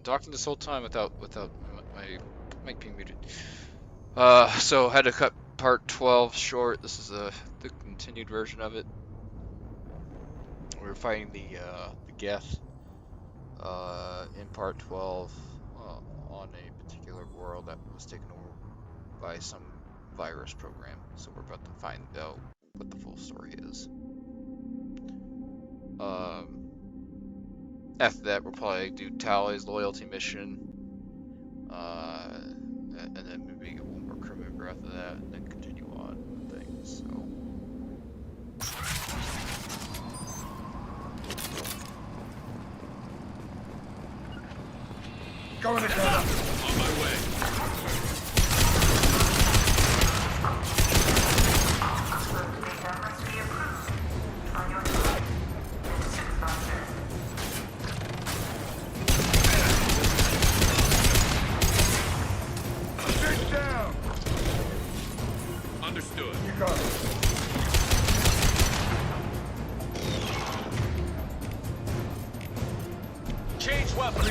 talking this whole time without my mic being muted. So had to cut part 12 short. This is the continued version of it. We were fighting the Geth in part 12 on a particular world that was taken over by some virus program. So we're about to find out what the full story is. After that, we'll probably do Tally's loyalty mission, and then maybe get one more crew member after that, and then continue on with things. So. Going to go. On my way. Get down. Understood. You got it. Change weapon.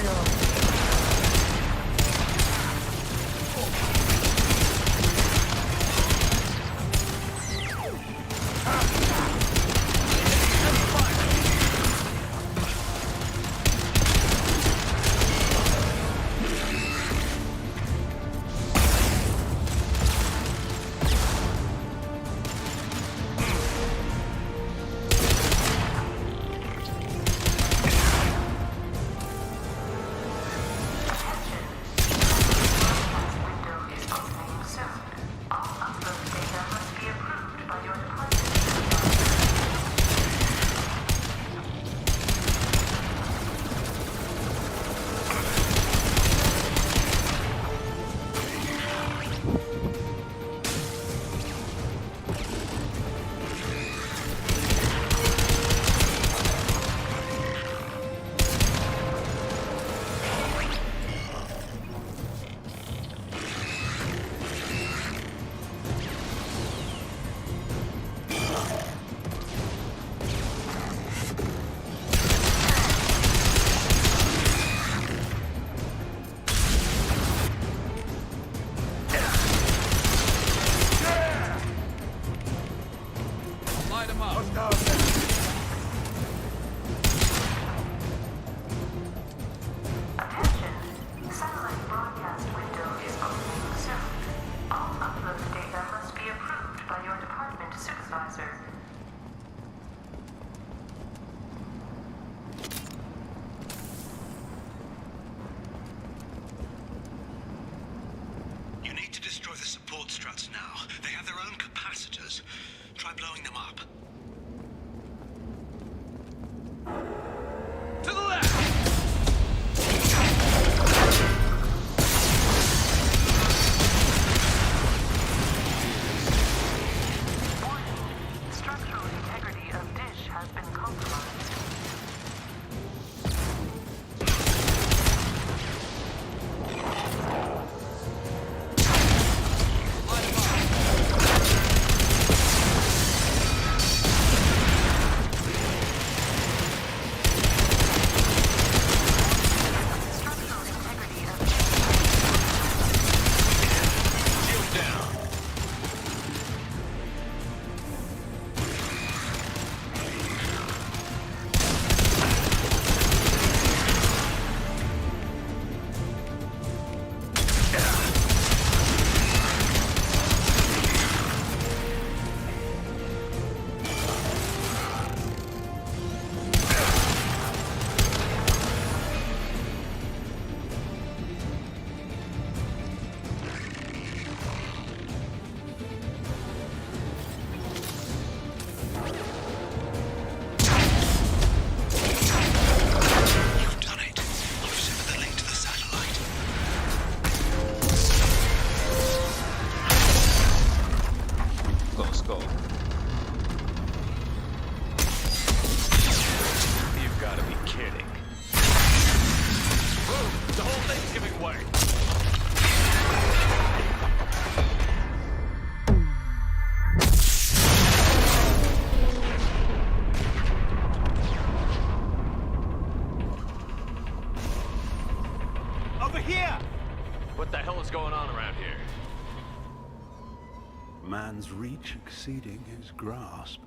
man's reach exceeding his grasp.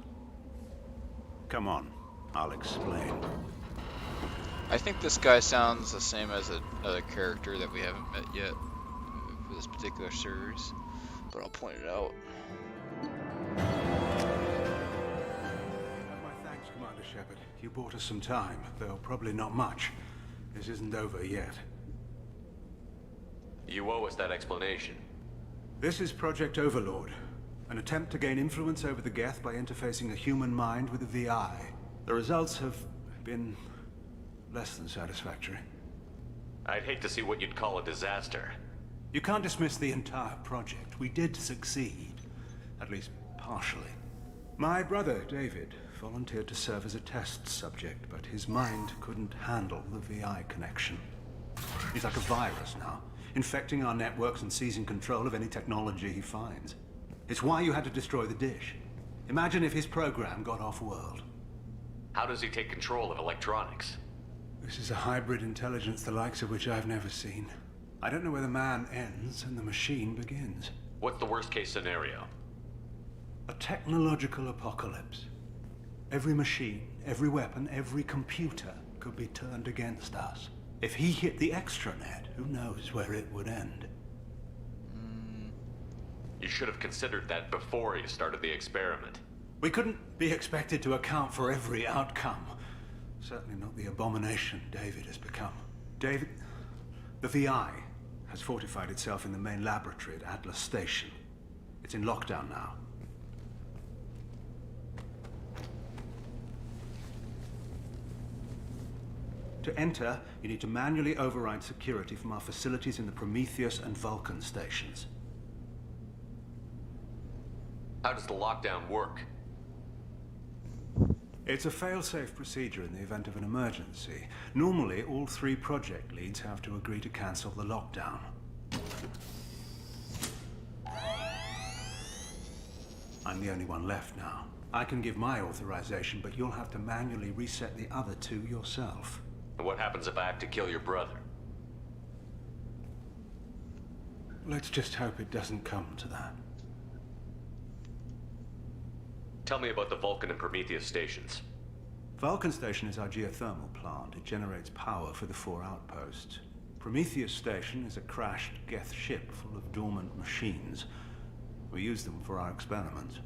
Come on, I'll explain. I think this guy sounds the same as another character that we haven't met yet for this particular series, but I'll point it out. My thanks, Commander Shepard. You bought us some time, though probably not much. This isn't over yet. You owe us that explanation. This is Project Overlord, an attempt to gain influence over the Geth by interfacing a human mind with a VI. The results have been less than satisfactory. I'd hate to see what you'd call a disaster. You can't dismiss the entire project. We did succeed, at least partially. My brother, David, volunteered to serve as a test subject, but his mind couldn't handle the VI connection. He's like a virus now, infecting our networks and seizing control of any technology he finds. It's why you had to destroy the dish. Imagine if his program got off-world. How does he take control of electronics? This is a hybrid intelligence the likes of which I've never seen. I don't know where the man ends and the machine begins. What's the worst-case scenario? A technological apocalypse. Every machine, every weapon, every computer could be turned against us. If he hit the extranet, who knows where it would end? You should have considered that before you started the experiment. We couldn't be expected to account for every outcome. Certainly not the abomination David has become. David... The VI has fortified itself in the main laboratory at Atlas Station. It's in lockdown now. To enter, you need to manually override security from our facilities in the Prometheus and Vulcan stations. How does the lockdown work? It's a fail-safe procedure in the event of an emergency. Normally, all 3 project leads have to agree to cancel the lockdown. I'm the only one left now. I can give my authorization, but you'll have to manually reset the other 2 yourself. And what happens if I have to kill your brother? Let's just hope it doesn't come to that. Tell me about the Vulcan and Prometheus stations. Vulcan Station is our geothermal plant. It generates power for the 4 outposts. Prometheus Station is a crashed Geth ship full of dormant machines. We use them for our experiments.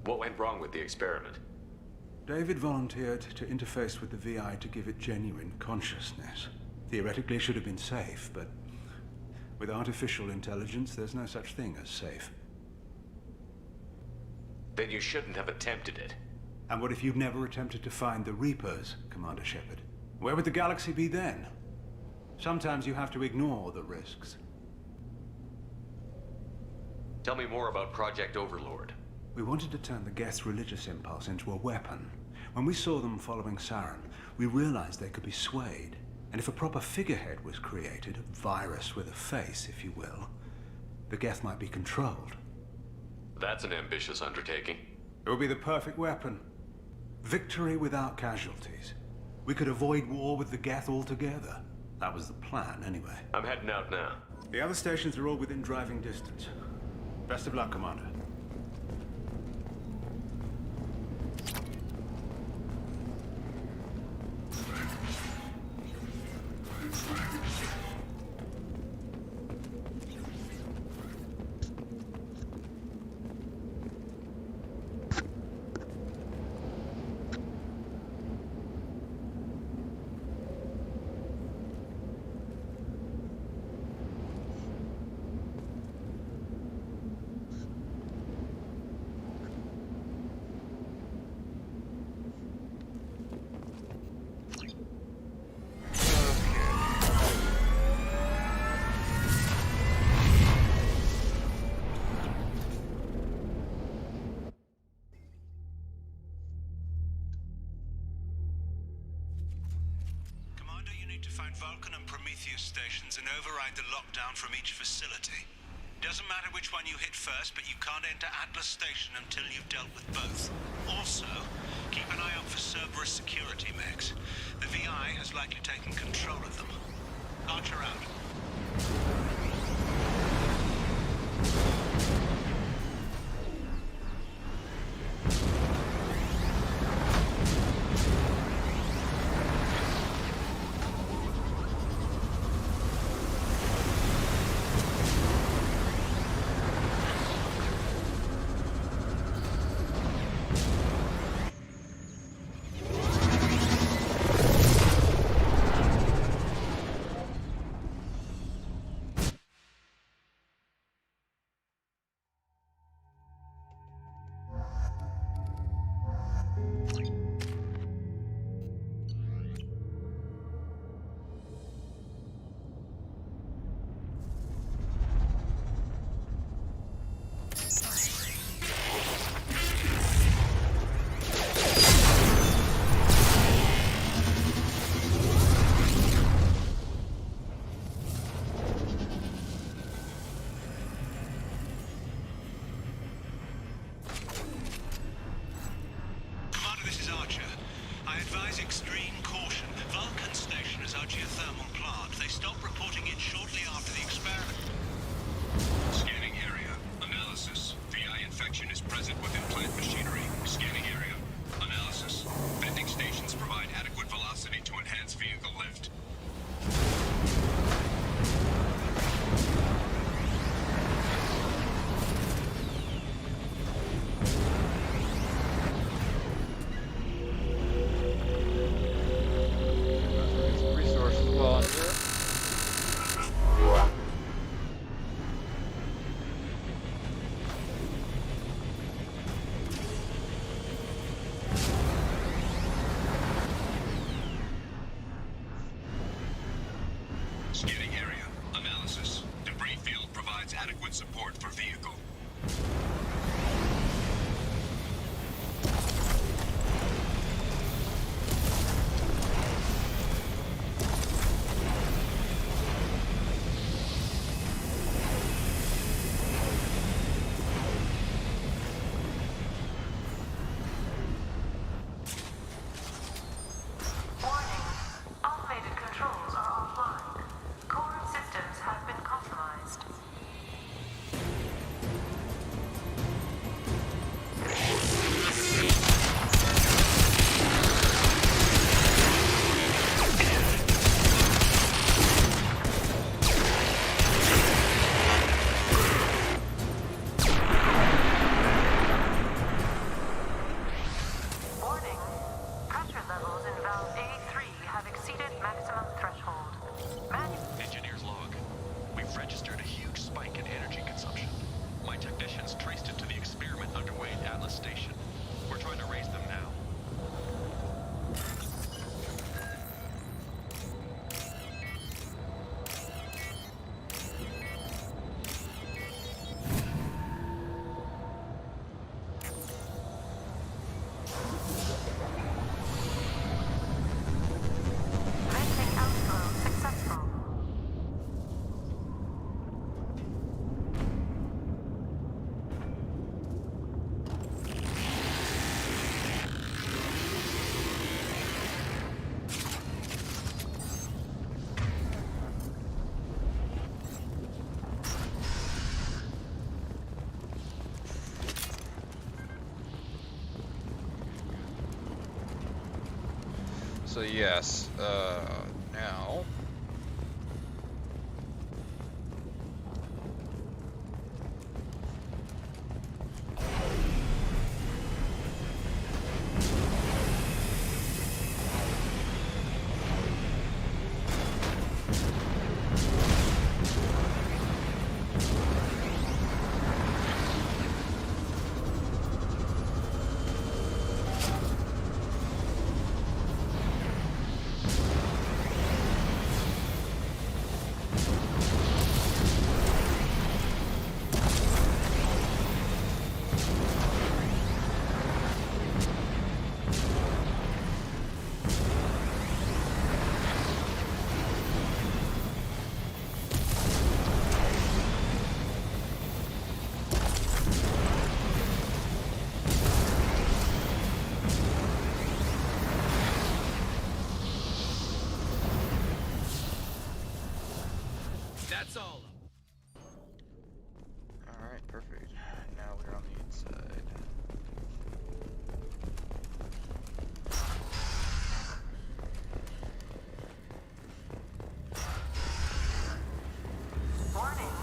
What went wrong with the experiment? David volunteered to interface with the VI to give it genuine consciousness. Theoretically, it should have been safe, but with artificial intelligence, there's no such thing as safe. Then you shouldn't have attempted it. And what if you'd never attempted to find the Reapers, Commander Shepard? Where would the galaxy be then? Sometimes you have to ignore the risks. Tell me more about Project Overlord. We wanted to turn the Geth's religious impulse into a weapon. When we saw them following Saren, we realized they could be swayed. And if a proper figurehead was created, a virus with a face, if you will, the Geth might be controlled. That's an ambitious undertaking. It would be the perfect weapon. Victory without casualties. We could avoid war with the Geth altogether. That was the plan, anyway. I'm heading out now. The other stations are all within driving distance. Best of luck, Commander. To find Vulcan and Prometheus stations and override the lockdown from each facility. Doesn't matter which one you hit first, but you can't enter Atlas Station until you've dealt with both. Also, keep an eye out for Cerberus security mechs. The VI has likely taken control of them. Archer out. liquid support for vehicle. Automated controls are offline. Core systems have been compromised. Warning. Pressure levels in valve A3 have exceeded maximum threshold. Engineer's log. We've registered a huge spike in energy consumption. My technicians traced it to the experiment underway at Atlas Station. We're trying to raise them now. Venting outflow successful. So yes, now That's all. alright, perfect. Now we're on the inside. Warning.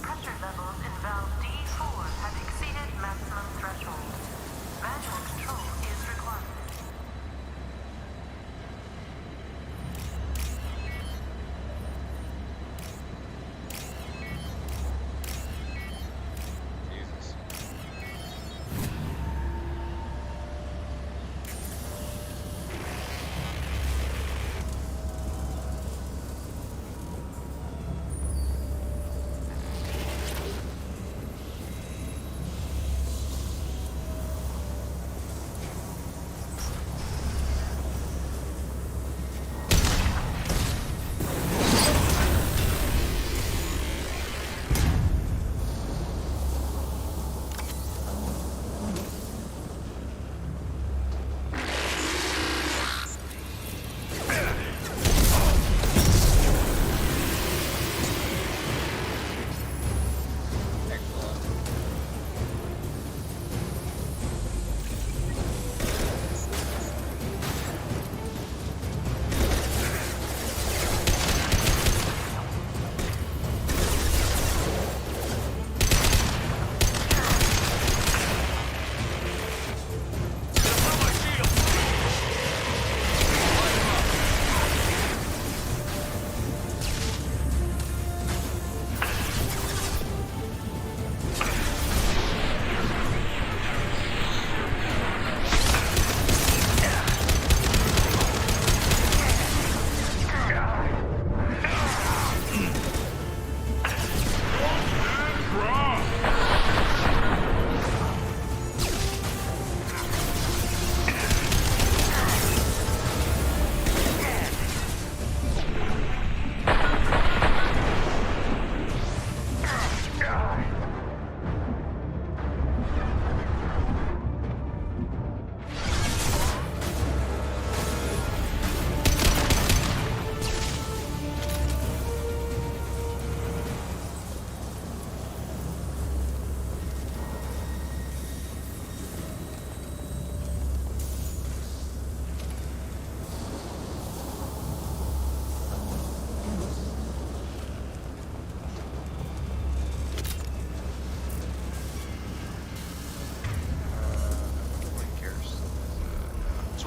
Pressure levels in valve D4 have exceeded maximum threshold. Manual control is required.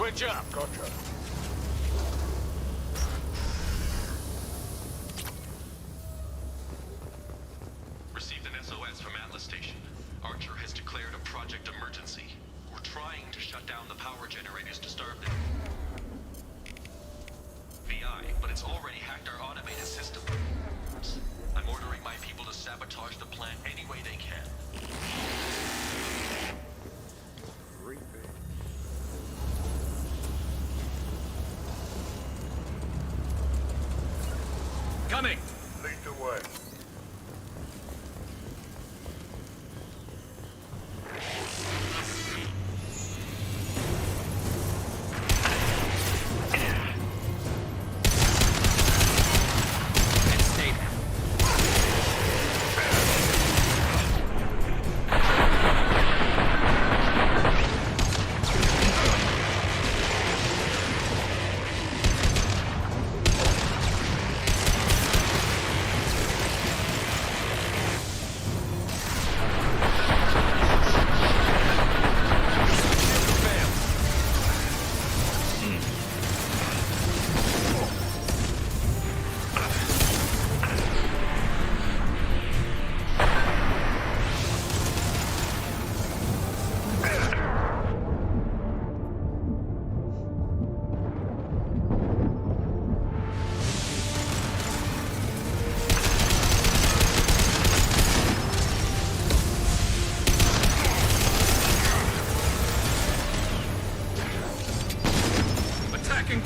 Switch up. Gotcha. Received an SOS from Atlas Station. Archer has declared a project emergency. We're trying to shut down the power generators to starve them. VI, but it's already hacked our automated system. I'm ordering my people to sabotage the plant any way they can. Coming! Lead the way.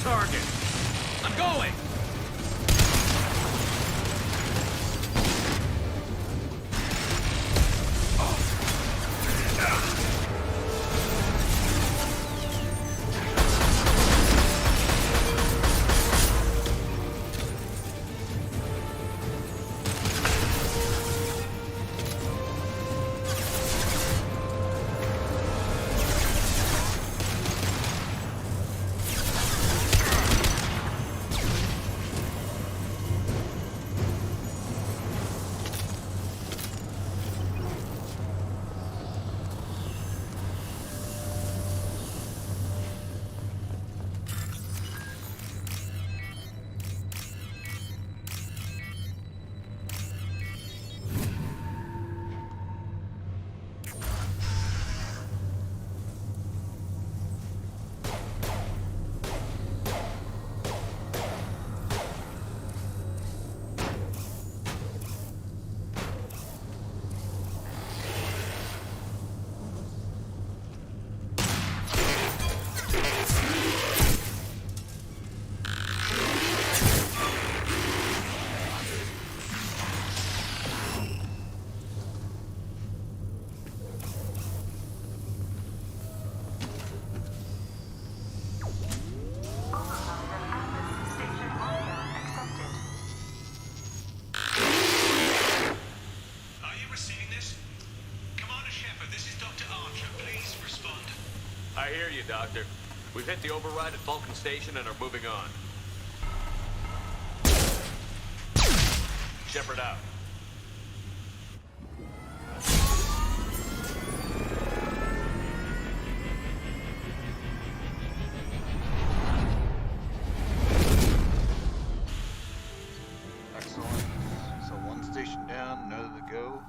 Target. I'm going! I hear you, Doctor. We've hit the override at Vulcan Station and are moving on. Shepard out. Excellent. So one station down, another to go.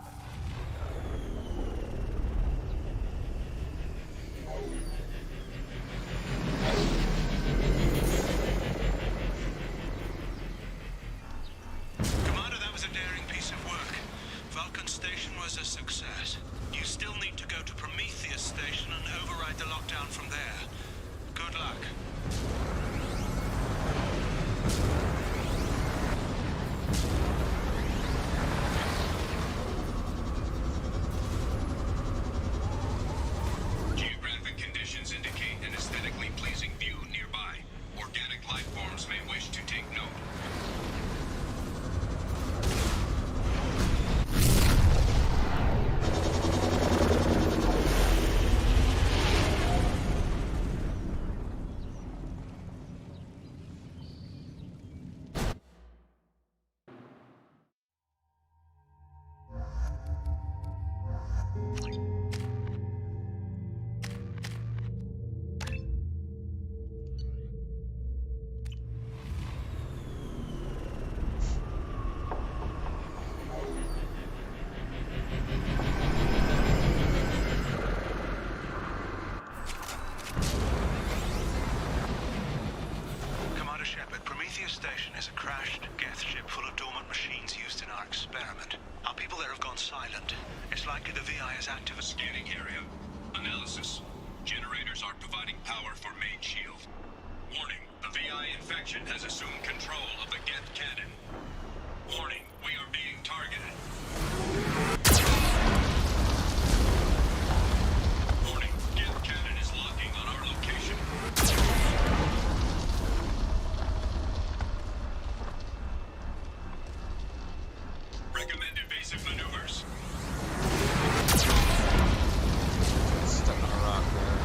Commander, that was a daring piece of work. Vulcan Station was a success. You still need to go to Prometheus Station and override the lockdown from there. Good luck. Geographic conditions indicate an aesthetically pleasing view nearby. Organic life forms may wish to take note. is a crashed Geth ship full of dormant machines used in our experiment. Our people there have gone silent. It's likely the VI is active. Scanning area. Analysis. Generators are providing power for main shield. Warning, the VI infection has assumed control of the Geth cannon. Warning, we are being targeted. Warning, Geth cannon is locking on our location. Recommend evasive maneuvers. Stuck on a rock there.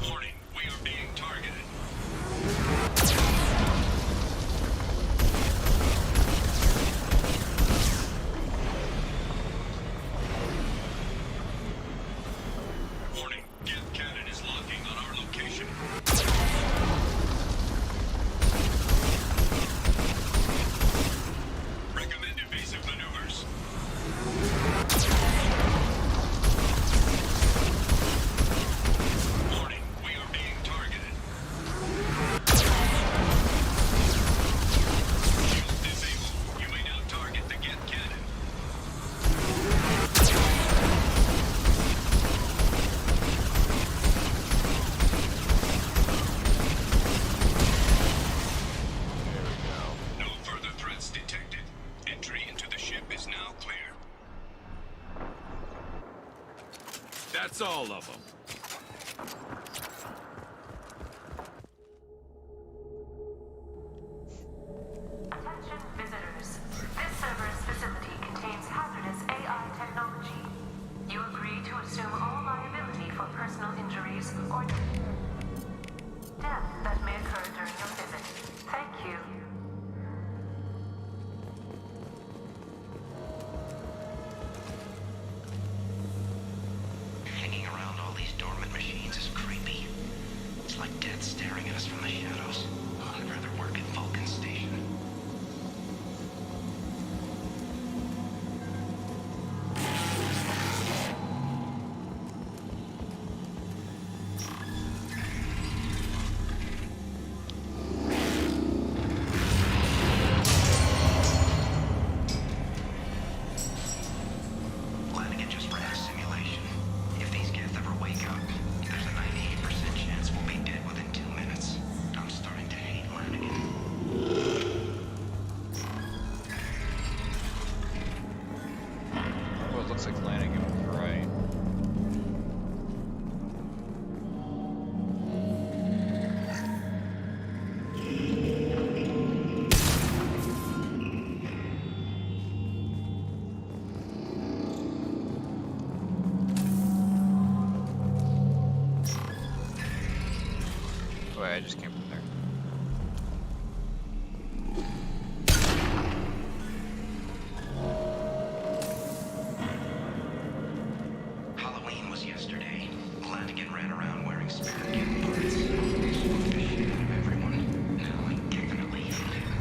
Warning, we are being targeted. Warning, Geth cannon is locking on our location. Recommend evasive maneuvers. Warning, we are being targeted. Shield disabled. You may now target the Geth cannon. There we go. No further threats detected. Entry into the ship is now clear. That's all of them. Attention visitors. This server's facility contains hazardous AI technology. You agree to assume all liability for personal injuries or death that may occur during your visit. Thank you. Hanging around all these dormant machines is creepy. It's like death staring at us from the shadows. I'd rather work at Vulcan Station. Flanagan just ran a simulation. If these Geth ever wake up, there's a 98% chance we'll be dead within 2 minutes. I'm starting to hate Flanagan. Well, it looks like Flanagan was right. Oh, wait, I just came from there. Halloween was yesterday. Flanagan ran around wearing spare Geth parts. Spooked the shit out of everyone. Now I definitely hate him.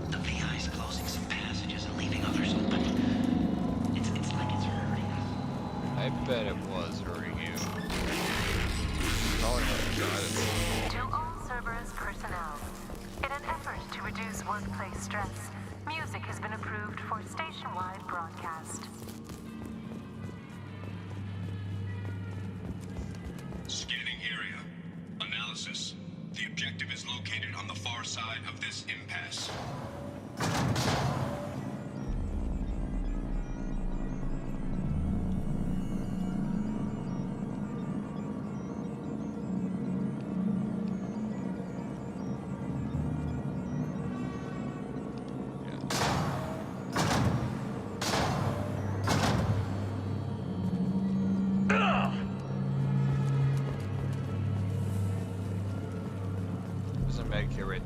The VI's closing some passages and leaving others open. It's like it's hurting us. I bet it was hurting you. Probably not got it. To all Cerberus personnel, in an effort to reduce workplace stress, music has been approved for station-wide broadcast. Scanning area. Analysis. The objective is located on the far side of this impasse.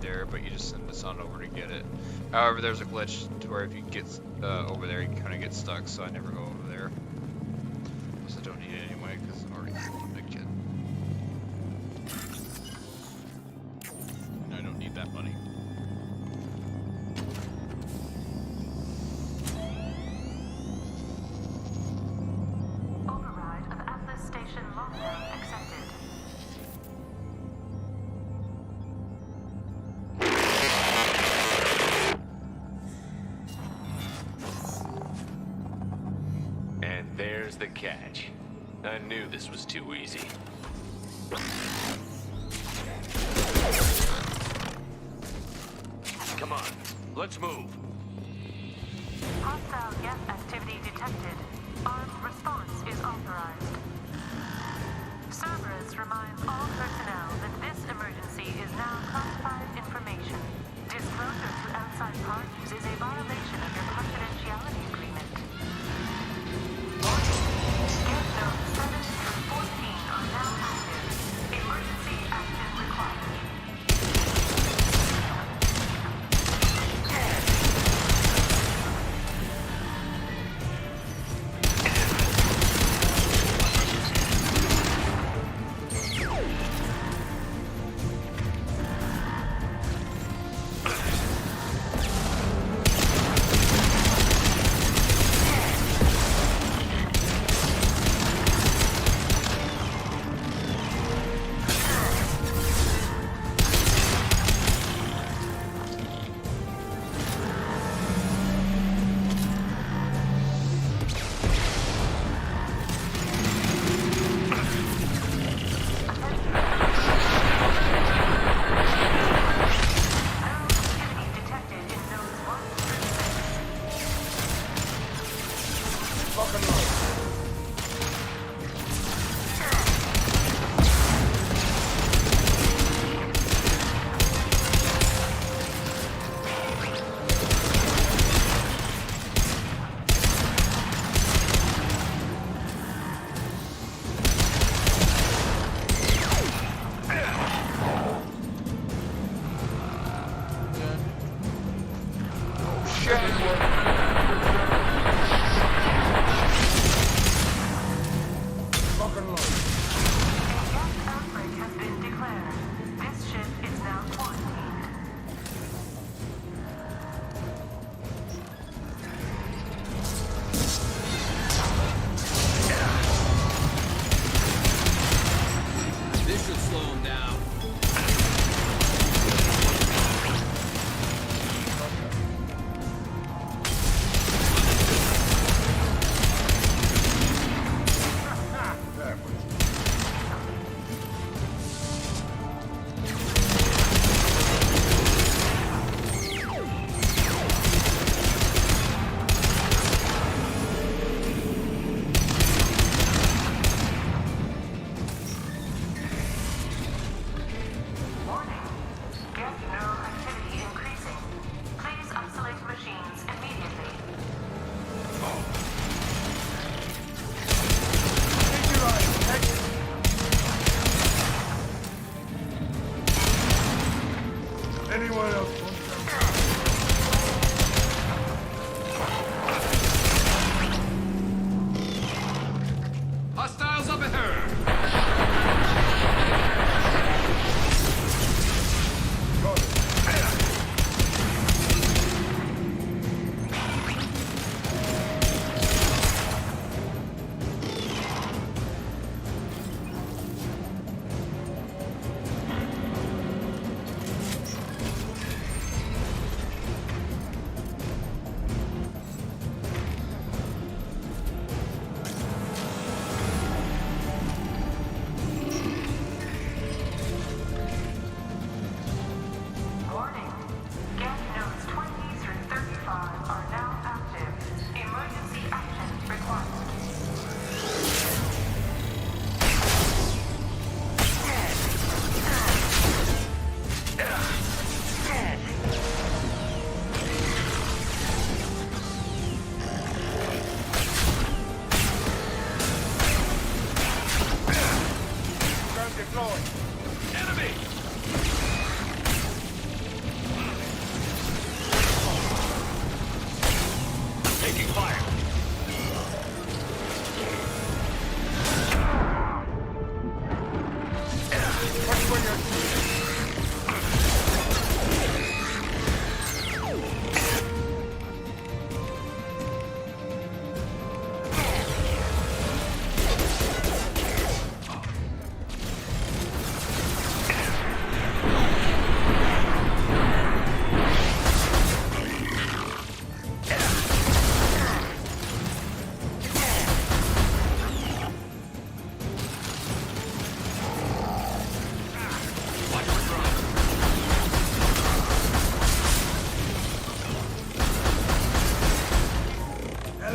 there, but you just send this on over to get it. However, there's a glitch to where if you get over there, you can kind of get stuck, so I never go over there. Plus, I don't need it anyway, because I'm already a big kid. And I don't need that money. Override of Atlas Station lockdown accepted. And there's the catch. I knew this was too easy. Come on, let's move. Hostile gas activity detected. Armed response is authorized. Cerberus reminds all personnel that this emergency is now classified information. Disclosure to outside parties is a violation of your confidentiality agreement. Get notes 7 through 14 are now active. Emergency action required.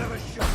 another shot.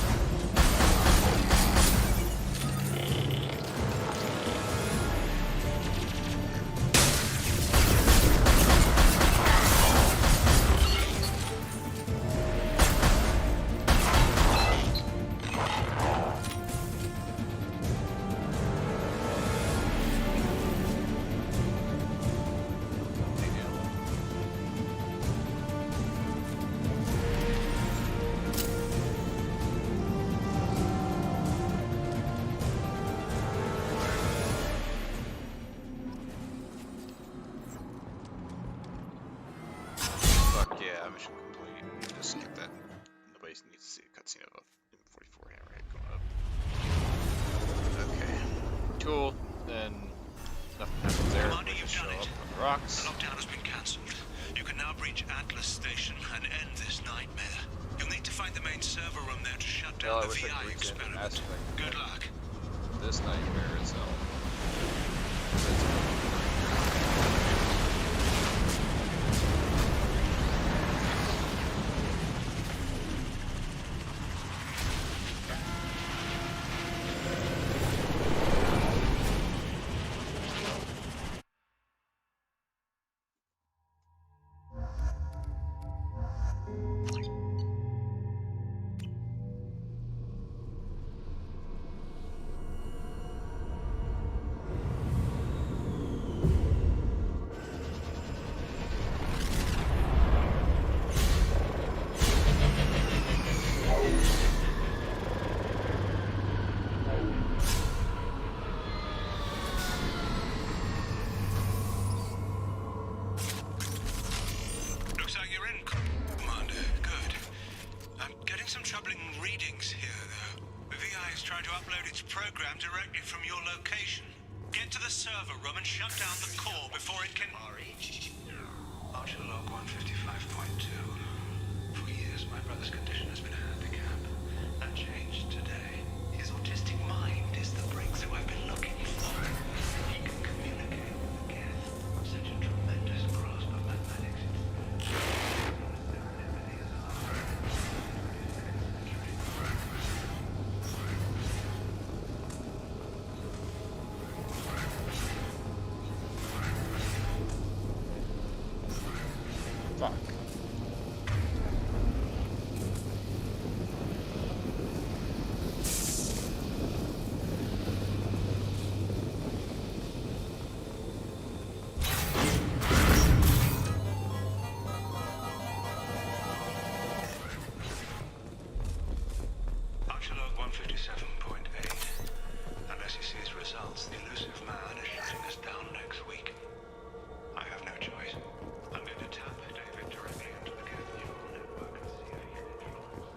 Fuck yeah, mission complete. Just skip that. Nobody needs to see a cutscene of a M44 hammerhead going up. Okay. Cool. Then nothing happens there. Commander, We you've just show done up it. on the rocks. The lockdown has been cancelled. You can now breach Atlas Station and end this nightmare. You'll need to find the main server room there to shut Hell, down I the wish I VI could reach into Mass experiment. Effect. Good luck. This nightmare itself. Looks like you're in, Commander. Good. I'm getting some troubling readings here, though. The VI is trying to upload its program directly from your location. Get to the server room and shut down the core before it can... Archer log 155.2. For years, my brother's condition has been a handicap. That changed today. His autistic mind is the breakthrough I've been looking for. He can communicate with the Geth. Such a tremendous grasp of mathematics. Fuck. Archer log 157.8. Unless he sees results, the elusive man is shutting us down next week. I have no choice. I'm going to tap David directly into the Geth neural network and see if he can influence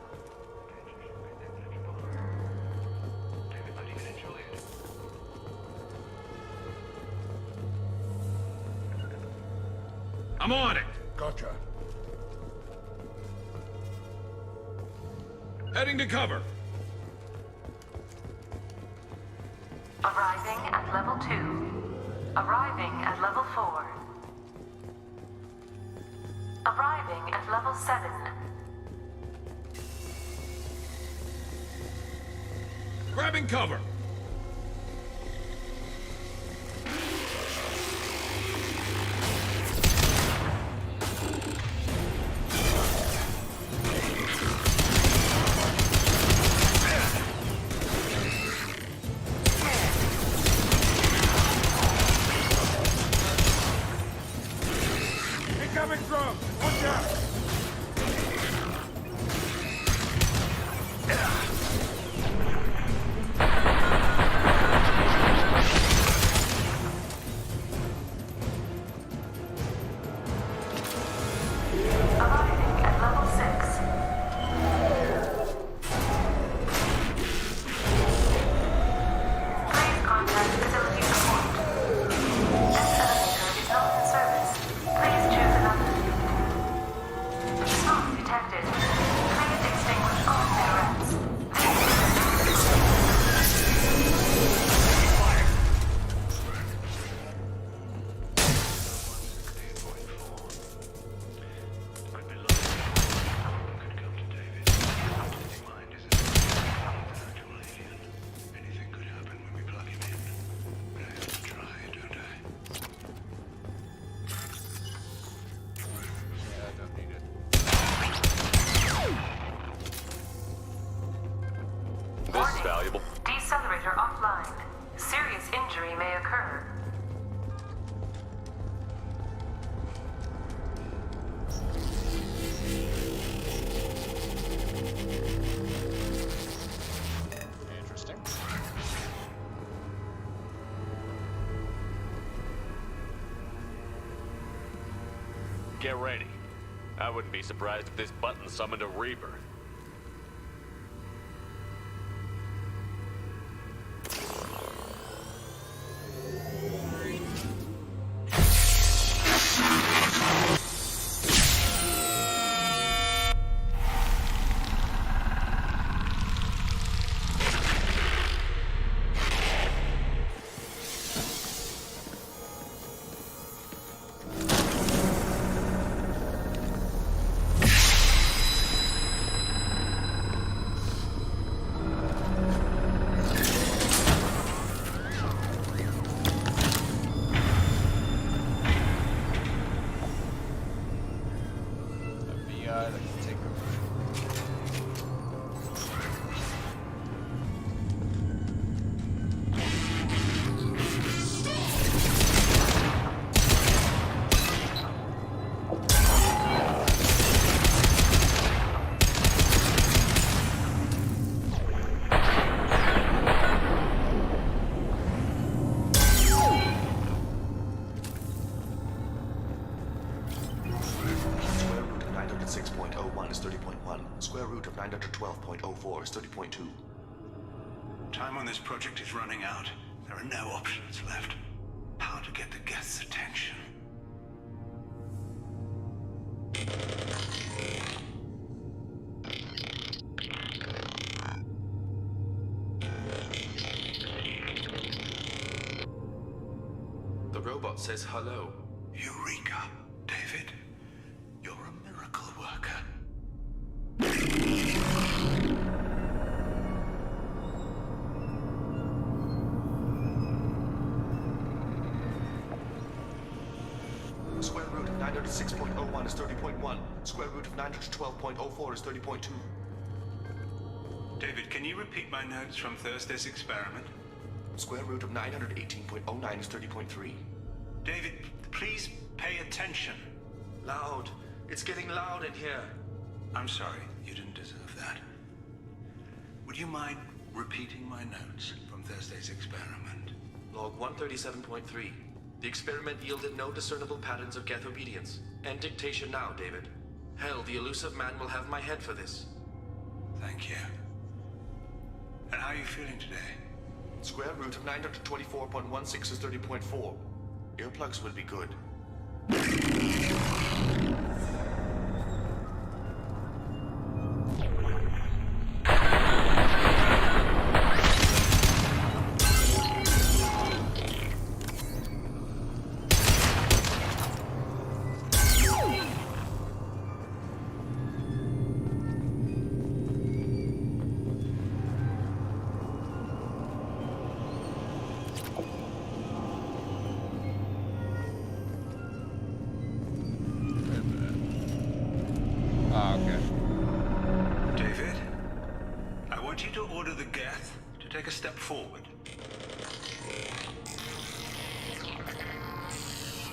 David might even enjoy it. I'm on it. Gotcha. Heading to cover. Arriving at level 2. Arriving at level 4. Arriving at level 7. Grabbing cover. Incoming drone! Watch out! this valuable? Decelerator offline. Serious injury may occur. Interesting. Get ready. I wouldn't be surprised if this button summoned a rebirth. FBI that can take over. Square root of 906.01 is 30.1. Square root of 912.04 is 30.2. Time on this project is running out. There are no options left. How to get the Geth's attention? The robot says hello. Eureka, David. You're a miracle worker. Square root of 906.01 is 30.1. Square root of 912.04 is 30.2. David, can you repeat my notes from Thursday's experiment? Square root of 918.09 is 30.3. David, please pay attention. Loud. It's getting loud in here. I'm sorry, you didn't deserve that. Would you mind repeating my notes from Thursday's experiment? Log 137.3. The experiment yielded no discernible patterns of Geth obedience. End dictation now, David. Hell, the elusive man will have my head for this. Thank you. And how are you feeling today? Square root of 924.16 is 30.4. Earplugs will be good. Ah, okay. David, I want you to order the Geth to take a step forward.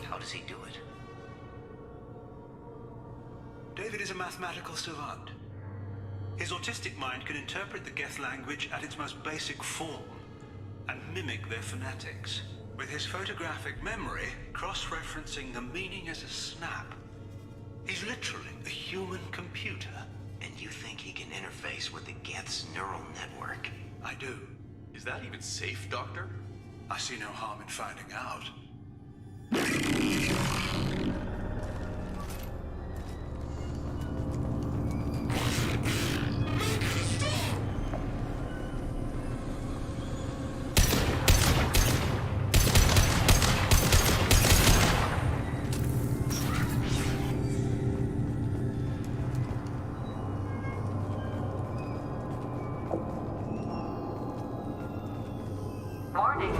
How does he do it? David is a mathematical savant. His autistic mind can interpret the Geth language at its most basic form and mimic their phonetics, with his photographic memory cross-referencing the meaning as a snap. He's literally a human computer. And you think he can interface with the Geth's neural network? I do. Is that even safe, Doctor? I see no harm in finding out. Warning.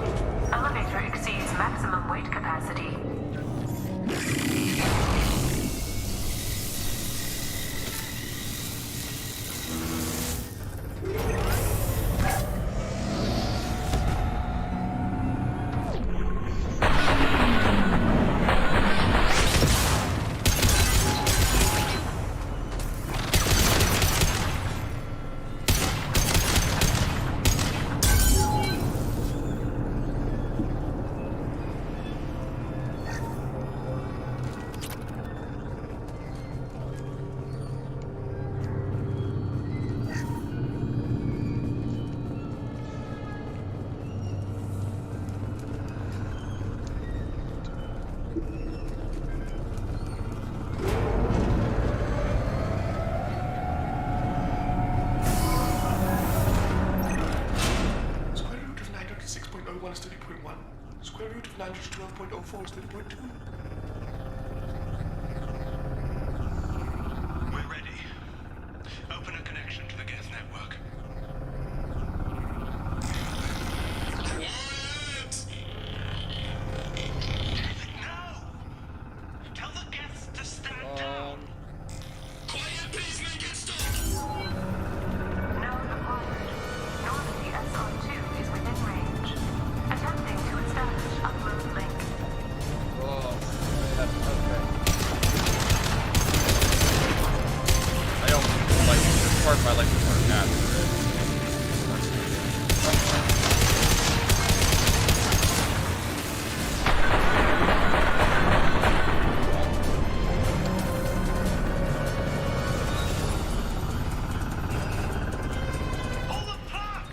Elevator exceeds maximum weight capacity. square root of 912.04 is 30.2. We're ready. Open a connection to the Geth network. No! Tell the Geths to stand down! Quiet, please make it stop! Node acquired. Normandy SR2 is within range. Attempting to establish upload link. Oh, okay. I don't like this part, but I like the part after it. Pull the plug!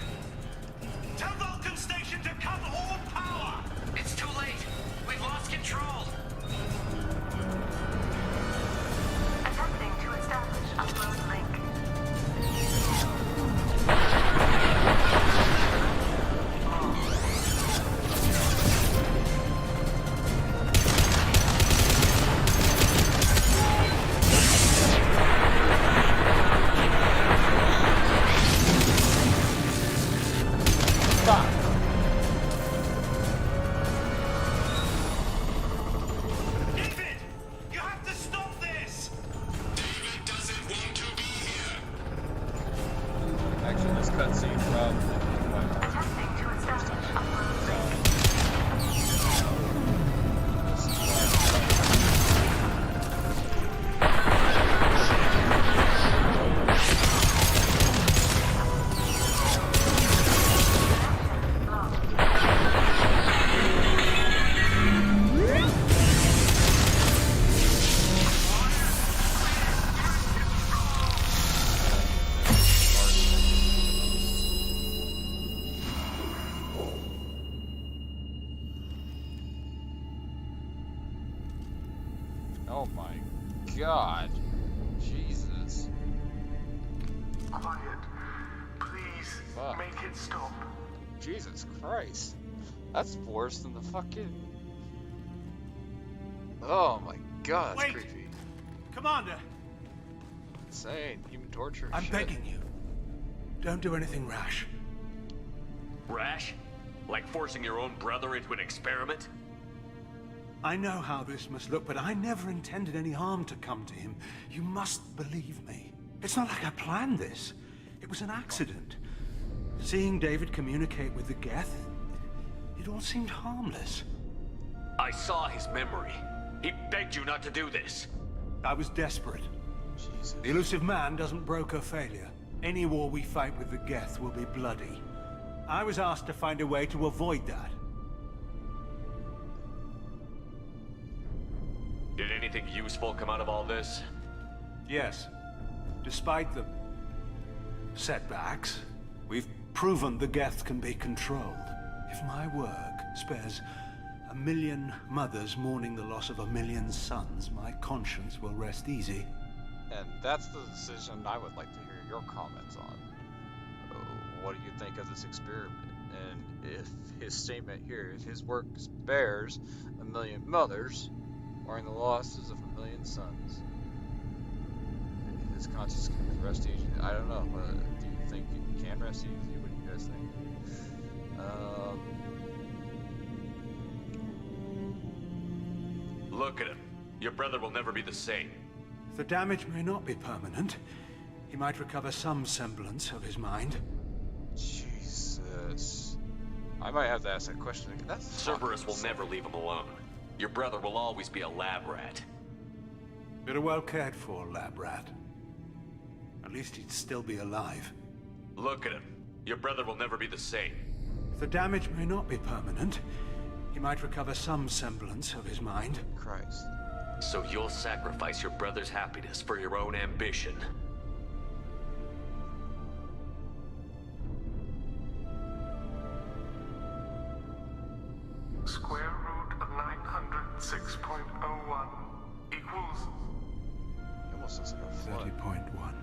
Tell Vulcan Station to cut all power! It's too late. We've lost control. Attempting to establish upload link. David! You have to stop this! David doesn't want to be here! Actually, this cutscene probably. Attempting to establish upload link. Oh my god. Jesus. Quiet. Please, Fuck. make it stop. Jesus Christ. That's worse than the fucking. Oh my god, that's Wait. creepy. Commander, Insane. Human torture. I'm shit. begging you. Don't do anything rash. Rash? Like forcing your own brother into an experiment? I know how this must look, but I never intended any harm to come to him. You must believe me. It's not like I planned this. It was an accident. Seeing David communicate with the Geth, it all seemed harmless. I saw his memory. He begged you not to do this. I was desperate. Jesus. The elusive man doesn't broker failure. Any war we fight with the Geth will be bloody. I was asked to find a way to avoid that. Did anything useful come out of all this? Yes. Despite the setbacks, we've proven the Geth can be controlled. If my work spares 1 million mothers mourning the loss of 1 million sons, my conscience will rest easy. And that's the decision I would like to hear your comments on. What do you think of this experiment? And if his statement here, if his work spares 1 million mothers, mourning the losses of 1 million sons, his conscience can rest easy. I don't know. Do you think it can rest easy? What do you guys think? Look at him. Your brother will never be the same. The damage may not be permanent. He might recover some semblance of his mind. Jesus. I might have to ask that question again. That's Cerberus will never leave him alone. Your brother will always be a lab rat. You're a well cared for lab rat. At least he'd still be alive. Look at him. Your brother will never be the same. The damage may not be permanent. He might recover some semblance of his mind. Christ. So you'll sacrifice your brother's happiness for your own ambition. Square root of 906.01 equals... It almost looks like a flood. 30.1.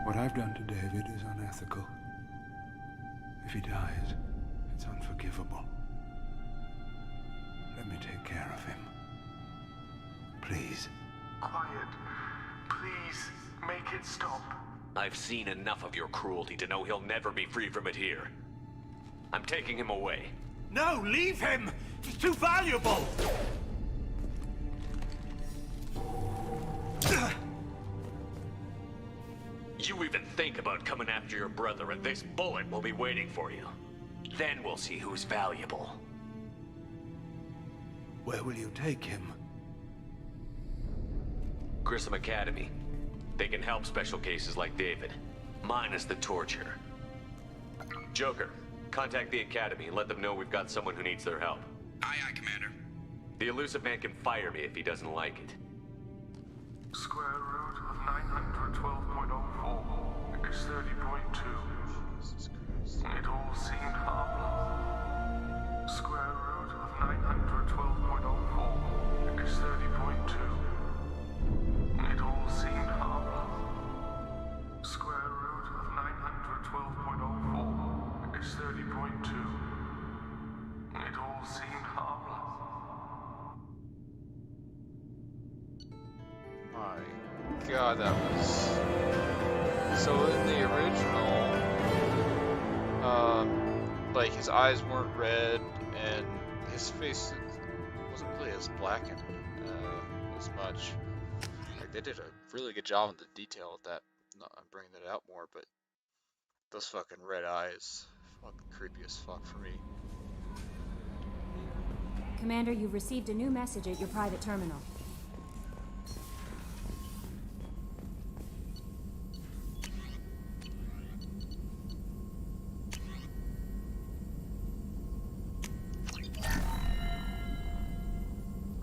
What I've done to David is unethical. If he dies, it's unforgivable. Let me take care of him. Please. Quiet. Please, make it stop. I've seen enough of your cruelty to know he'll never be free from it here. I'm taking him away. No, leave him! He's too valuable! You even think about coming after your brother, and this bullet will be waiting for you. Then we'll see who's valuable. Where will you take him? Grissom Academy. They can help special cases like David, minus the torture. Joker, contact the Academy and let them know we've got someone who needs their help. Aye, aye, Commander. The elusive man can fire me if he doesn't like it. Square root of 912.04 is 30.2. It all seemed harmless. Square root of 912.04 is 30.2. It all seemed harmless. Square root of 912.04 is 30.2. It all seemed harmless. My God, that was... So in the original, like his eyes weren't red and his face wasn't really as blackened as much. Like they did a really good job on the detail of that. I'm bringing that out more, but those fucking red eyes, fucking creepy as fuck for me. Commander, you've received a new message at your private terminal.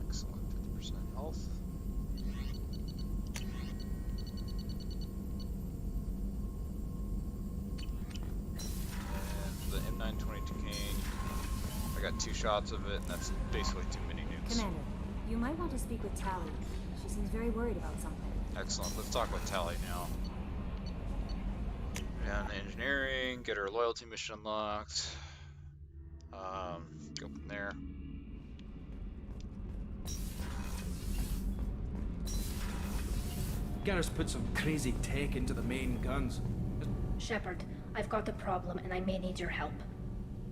Excellent, 50% health. And the M922 cane, I got 2 shots of it, and that's basically too many nukes. Commander, you might want to speak with Tally. She seems very worried about something. Excellent, let's talk with Tally now. Down to engineering, get her loyalty mission unlocked. Go from there. Garrus put some crazy tech into the main guns. Shepard, I've got a problem and I may need your help.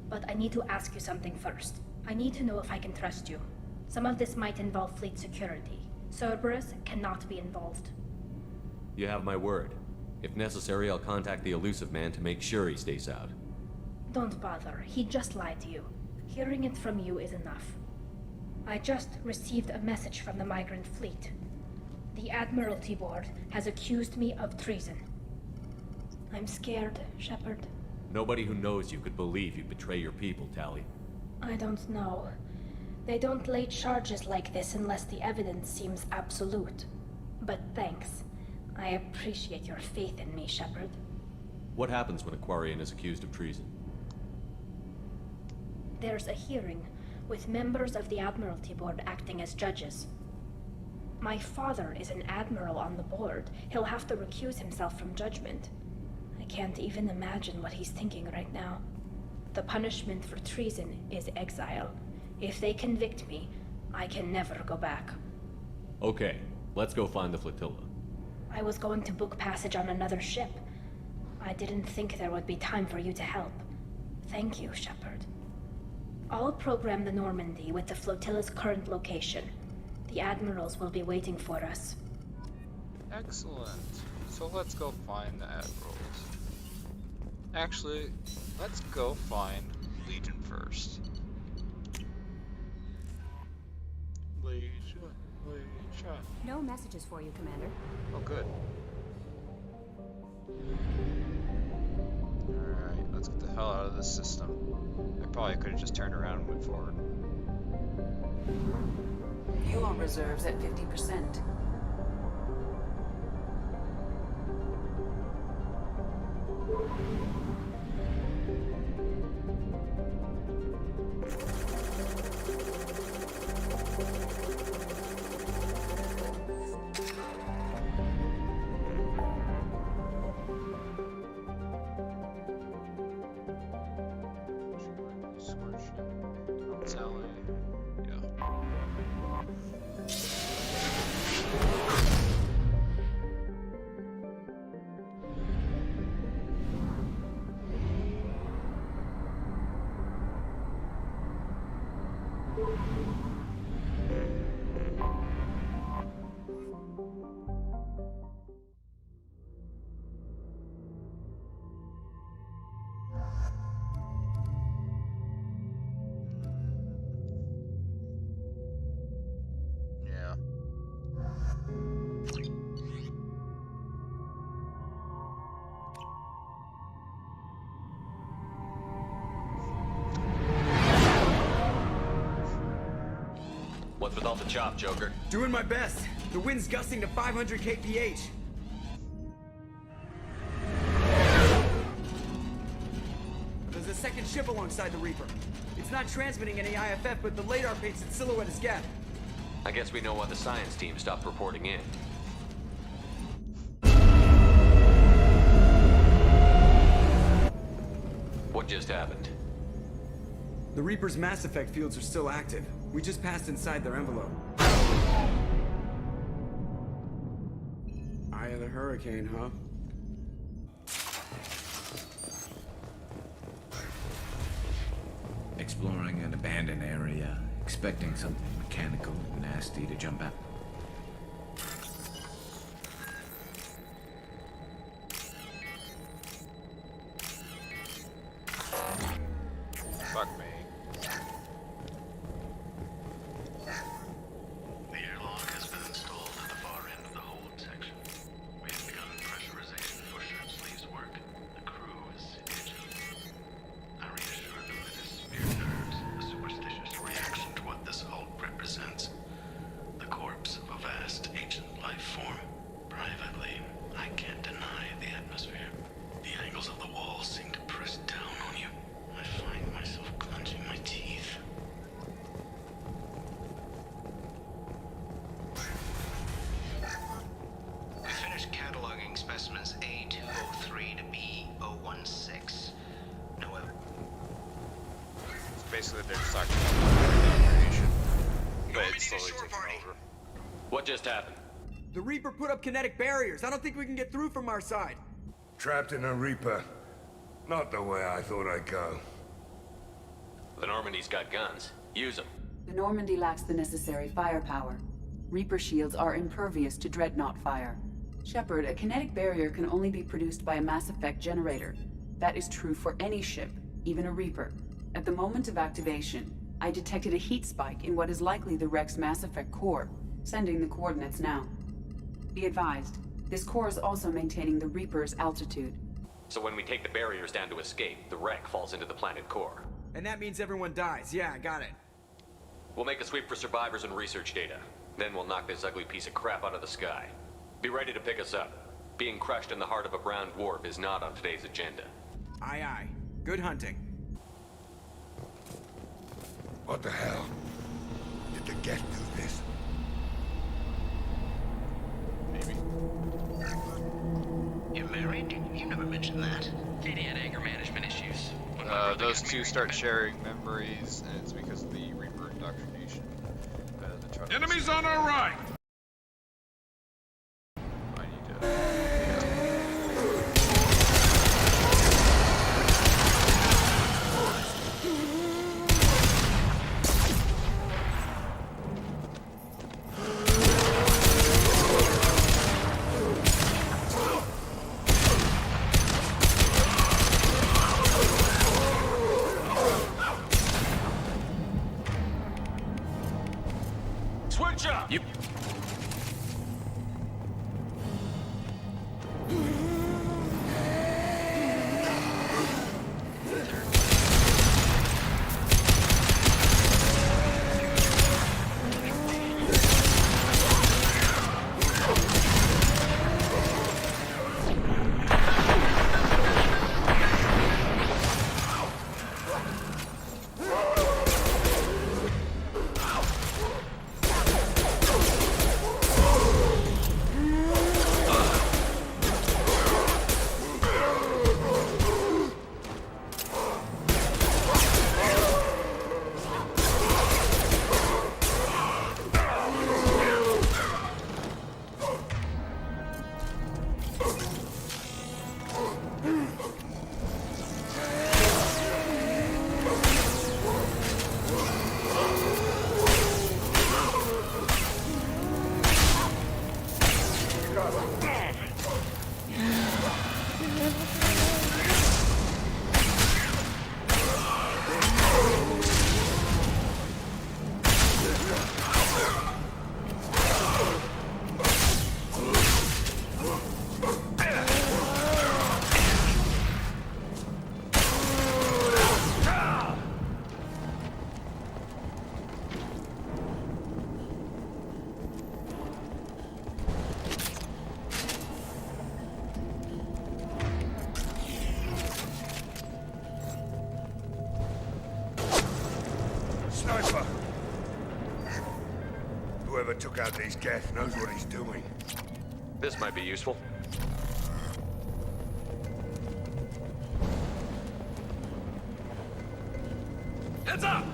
But I need to ask you something first. I need to know if I can trust you. Some of this might involve fleet security. Cerberus cannot be involved. You have my word. If necessary, I'll contact the elusive man to make sure he stays out. Don't bother. He just lied to you. Hearing it from you is enough. I just received a message from the migrant fleet. The Admiralty Board has accused me of treason. I'm scared, Shepard. Nobody who knows you could believe you'd betray your people, Tally. I don't know. They don't lay charges like this unless the evidence seems absolute. But thanks. I appreciate your faith in me, Shepard. What happens when a Quarian is accused of treason? There's a hearing, with members of the Admiralty Board acting as judges. My father is an admiral on the board. He'll have to recuse himself from judgment. I can't even imagine what he's thinking right now. The punishment for treason is exile. If they convict me, I can never go back. Okay, let's go find the flotilla. I was going to book passage on another ship. I didn't think there would be time for you to help. Thank you, Shepard. I'll program the Normandy with the flotilla's current location. The admirals will be waiting for us. Excellent. So let's go find the admirals. Actually, let's go find Legion first. Legion. No messages for you, Commander. Oh, good. Alright, let's get the hell out of this system. I probably could have just turned around and went forward. Fuel reserves at 50%. What's with all the chop, Joker? Doing my best. The wind's gusting to 500 kph. There's a second ship alongside the Reaper. It's not transmitting any IFF, but the radar paints its silhouette as Geth. I guess we know why the science team stopped reporting in. What just happened? The Reaper's mass effect fields are still active. We just passed inside their envelope. Eye of the hurricane, huh? Exploring an abandoned area, expecting something mechanical, nasty to jump out. Fuck me. The airlock has been installed at the far end of the hold section. We have begun pressurization for shirt sleeves work. The crew is itching. I reassure them that it's mere nerves, a superstitious reaction to what this hold represents. The corpse of a vast ancient life form. Privately, I can't deny the atmosphere. The angles of the walls seem to press down on you. I find myself clenching my teeth. We finished cataloging specimens A203 to B016. No evidence. Basically, they're just talking about variation, but it's slowly taking over. What just happened? The Reaper put up kinetic barriers. I don't think we can get through from our side. Trapped in a Reaper. Not the way I thought I'd go. The Normandy's got guns. Use them. The Normandy lacks the necessary firepower. Reaper shields are impervious to dreadnought fire. Shepard, a kinetic barrier can only be produced by a mass effect generator. That is true for any ship, even a Reaper. At the moment of activation, I detected a heat spike in what is likely the wreck's mass effect core, sending the coordinates now. Be advised, this core is also maintaining the Reaper's altitude. So when we take the barriers down to escape, the wreck falls into the planet core. And that means everyone dies. Yeah, I got it. We'll make a sweep for survivors and research data. Then we'll knock this ugly piece of crap out of the sky. Be ready to pick us up. Being crushed in the heart of a brown dwarf is not on today's agenda. Aye, aye. Good hunting. What the hell? Did the Geth do this? Maybe. You're married? You never mentioned that. Katie had anger management issues. Those two start sharing memories, and it's because of the Reaper indoctrination. Enemies on our right! I need to... Switch up! Yep. Whoever took out these Geth knows what he's doing. This might be useful. Heads up!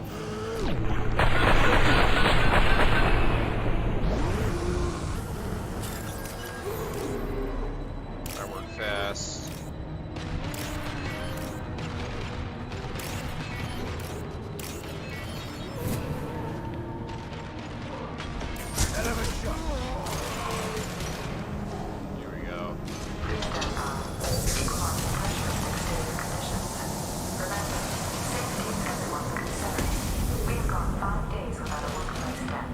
I work fast. Here we go. We've gone 5 days without a workplace death.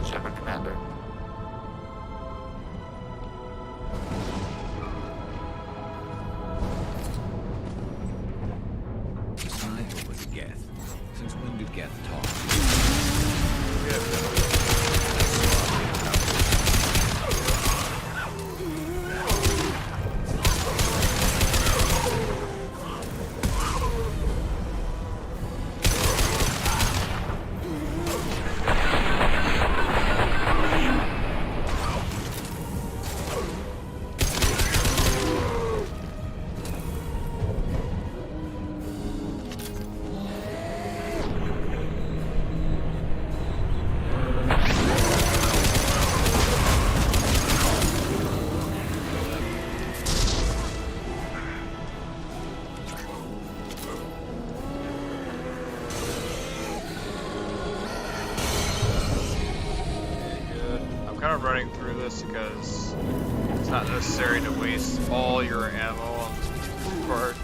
Shepard, Commander. Sniper was a Geth. Since when do Geth talk? Good. I'm kind of running through this because it's not necessary to waste all your ammo on this part.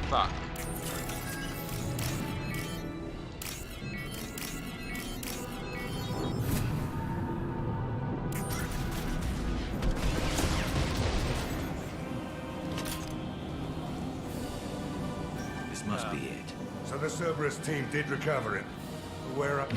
Fuck. This must be it. So the Cerberus team did recover him. Where up?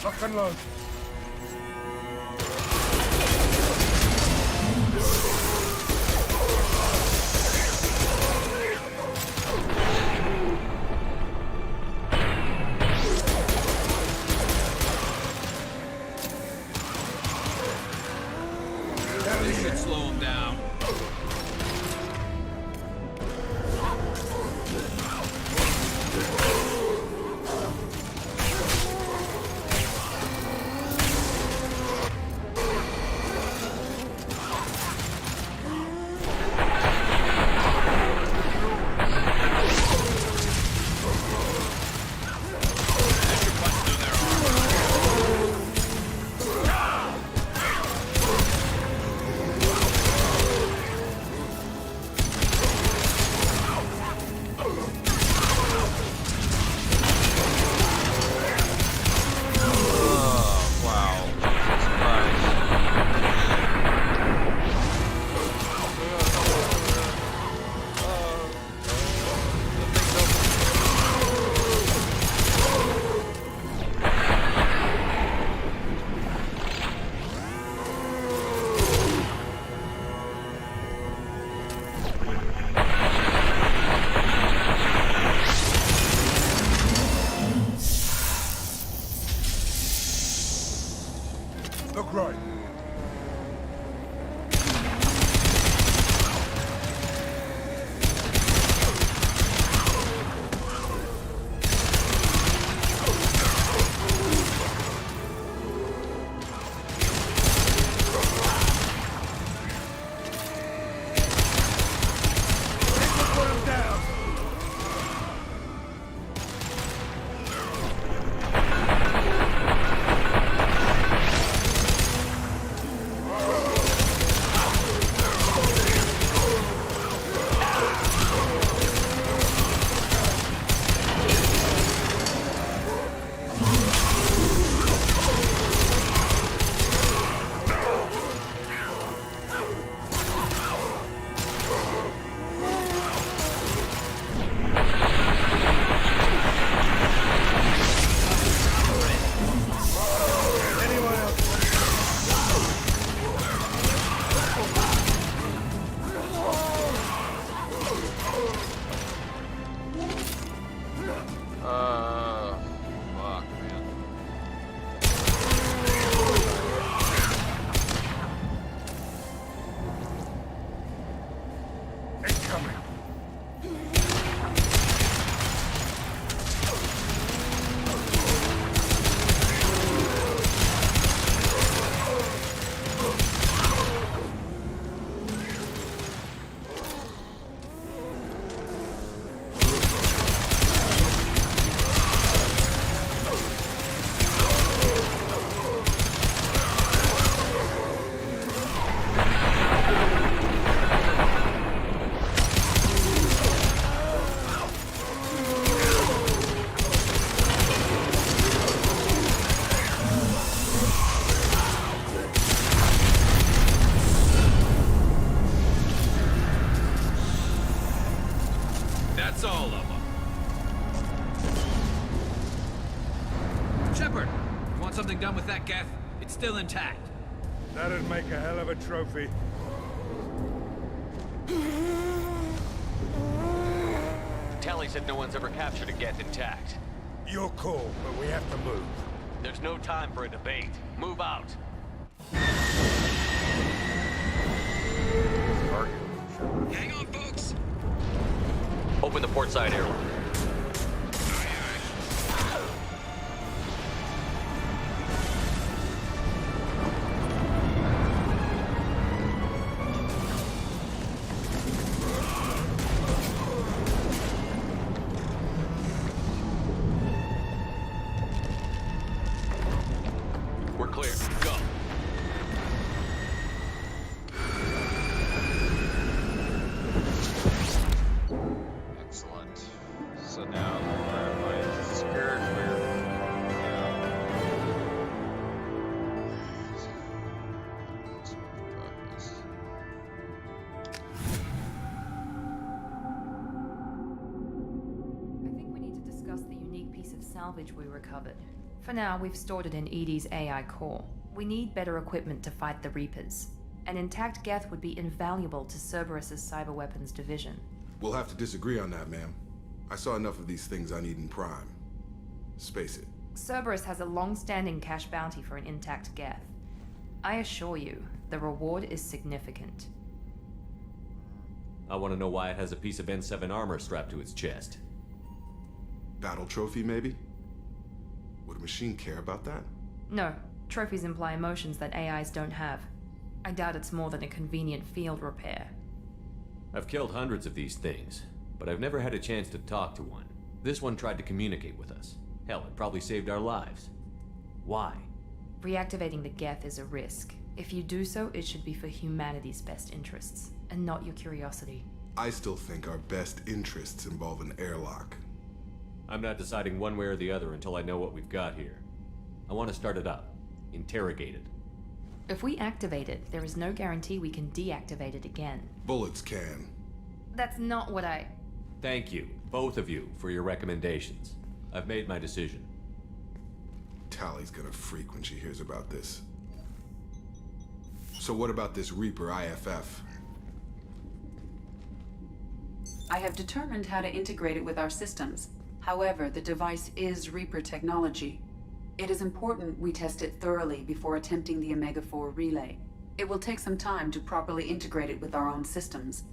Lock and load. This should slow him down. Look right. Fuck, man. Incoming. That's all of them. Shepard, you want something done with that geth? It's still intact. That'd make a hell of a trophy. Tally said no one's ever captured a geth intact. Your call, but we have to move. There's no time for a debate. Move out. Hang on, folks. Open the port side airlock. We're clear. Go. Excellent. So now where am I? Secured. Where? I think we need to discuss the unique piece of salvage we recovered. For now, we've stored it in Edie's AI core. We need better equipment to fight the Reapers. An intact geth would be invaluable to Cerberus's cyber weapons division. We'll have to disagree on that, ma'am. I saw enough of these things I need in Prime. Space it. Cerberus has a long-standing cash bounty for an intact geth. I assure you, the reward is significant. I want to know why it has a piece of N7 armor strapped to its chest. Battle trophy, maybe? Would a machine care about that? No. Trophies imply emotions that AIs don't have. I doubt it's more than a convenient field repair. I've killed hundreds of these things, but I've never had a chance to talk to one. This one tried to communicate with us. Hell, it probably saved our lives. Why? Reactivating the Geth is a risk. If you do so, it should be for humanity's best interests, and not your curiosity. I still think our best interests involve an airlock. I'm not deciding one way or the other until I know what we've got here. I want to start it up. Interrogate it. If we activate it, there is no guarantee we can deactivate it again. Bullets can. That's not what I... Thank you, both of you, for your recommendations. I've made my decision. Tally's gonna freak when she hears about this. So what about this Reaper IFF? I have determined how to integrate it with our systems. However, the device is Reaper technology. It is important we test it thoroughly before attempting the Omega-4 relay. It will take some time to properly integrate it with our own systems.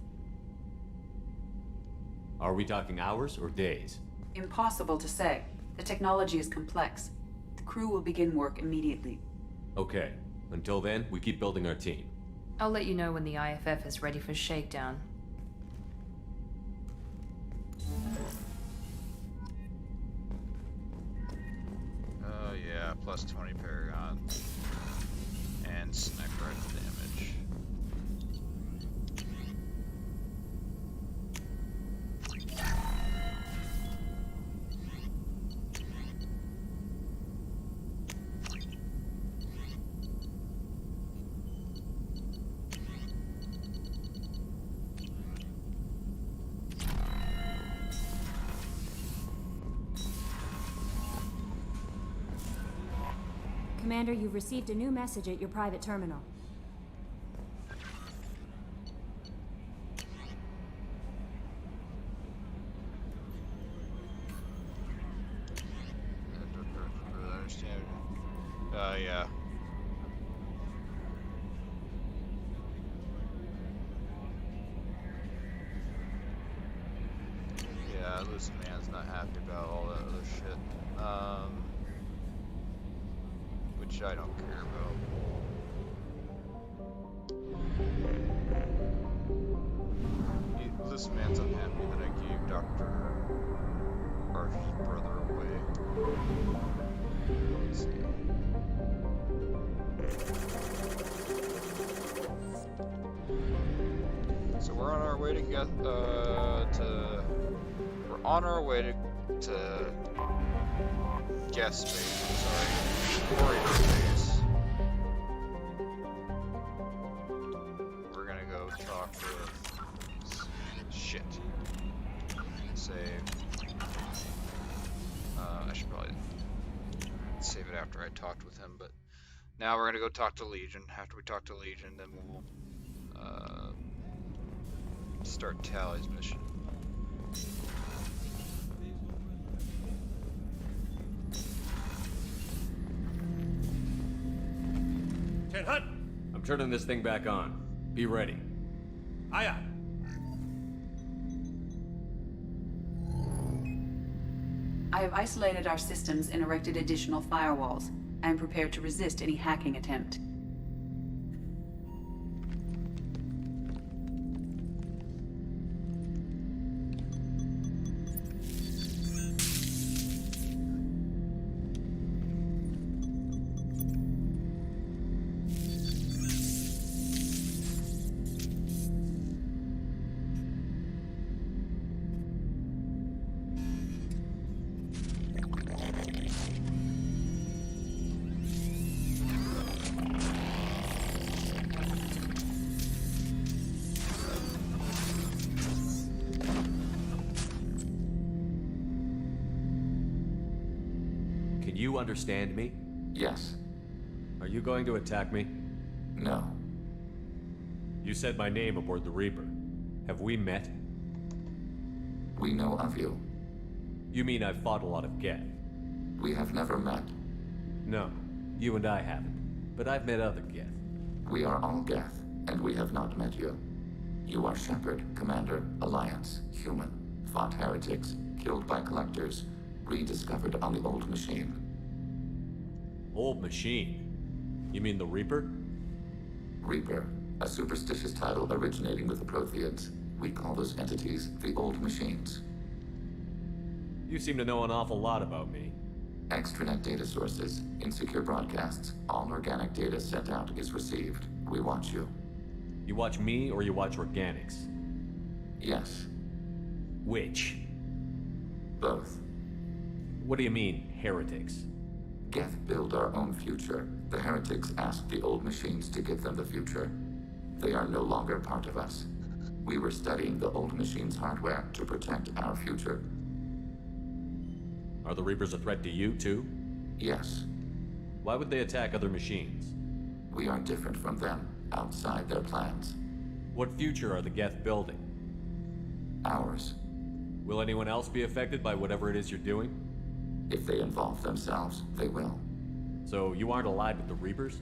Are we talking hours or days? Impossible to say. The technology is complex. The crew will begin work immediately. Okay. Until then, we keep building our team. I'll let you know when the IFF is ready for shakedown. Yeah, plus 20 Paragon. And sniper rifle damage. Commander, you've received a new message at your private terminal. Yeah. Yeah, Lucid Man's not happy about all that other shit. Which I don't care about. This man's unhappy that I gave Dr. Arch's brother away. Let's see. So we're on our way to get we're on our way to gas space. I'm sorry. Warrior base. We're gonna go talk with shit. Save. I should probably save it after I talked with him, but now we're gonna go talk to Legion. After we talk to Legion, then we'll start Tally's mission. Hut! I'm turning this thing back on. Be ready. Aye, aye. I have isolated our systems and erected additional firewalls. I am prepared to resist any hacking attempt. Can you understand me? Yes. Are you going to attack me? No. You said my name aboard the Reaper. Have we met? We know of you. You mean I've fought a lot of Geth? We have never met. No, you and I haven't. But I've met other Geth. We are all Geth, and we have not met you. You are Shepard, Commander, Alliance, human, fought heretics, killed by collectors, rediscovered on the old machine. Old machine? You mean the Reaper? Reaper, a superstitious title originating with the Protheans. We call those entities the old machines. You seem to know an awful lot about me. Extranet data sources, insecure broadcasts, all organic data sent out is received. We watch you. You watch me or you watch organics? Yes. Which? Both. What do you mean, heretics? Geth build our own future. The heretics asked the old machines to give them the future. They are no longer part of us. We were studying the old machines' hardware to protect our future. Are the Reapers a threat to you, too? Yes. Why would they attack other machines? We are different from them, outside their plans. What future are the Geth building? Ours. Will anyone else be affected by whatever it is you're doing? If they involve themselves, they will. So you aren't allied with the Reapers?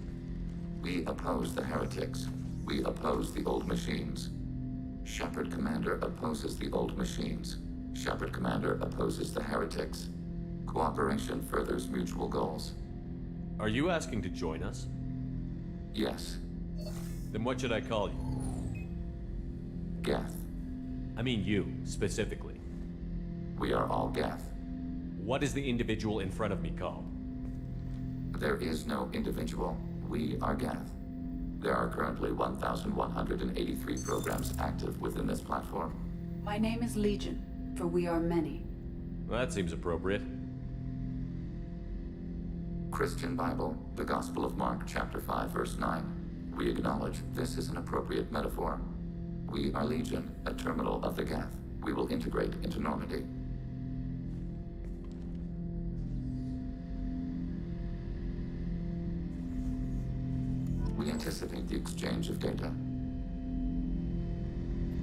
We oppose the heretics. We oppose the old machines. Shepard Commander opposes the old machines. Shepard Commander opposes the heretics. Cooperation furthers mutual goals. Are you asking to join us? Yes. Then what should I call you? Geth. I mean you, specifically. We are all Geth. What is the individual in front of me called? There is no individual. We are Geth. There are currently 1,183 programs active within this platform. My name is Legion, for we are many. Well, that seems appropriate. Christian Bible, the Gospel of Mark, chapter 5, verse 9. We acknowledge this is an appropriate metaphor. We are Legion, a terminal of the Geth. We will integrate into Normandy. We anticipate the exchange of data.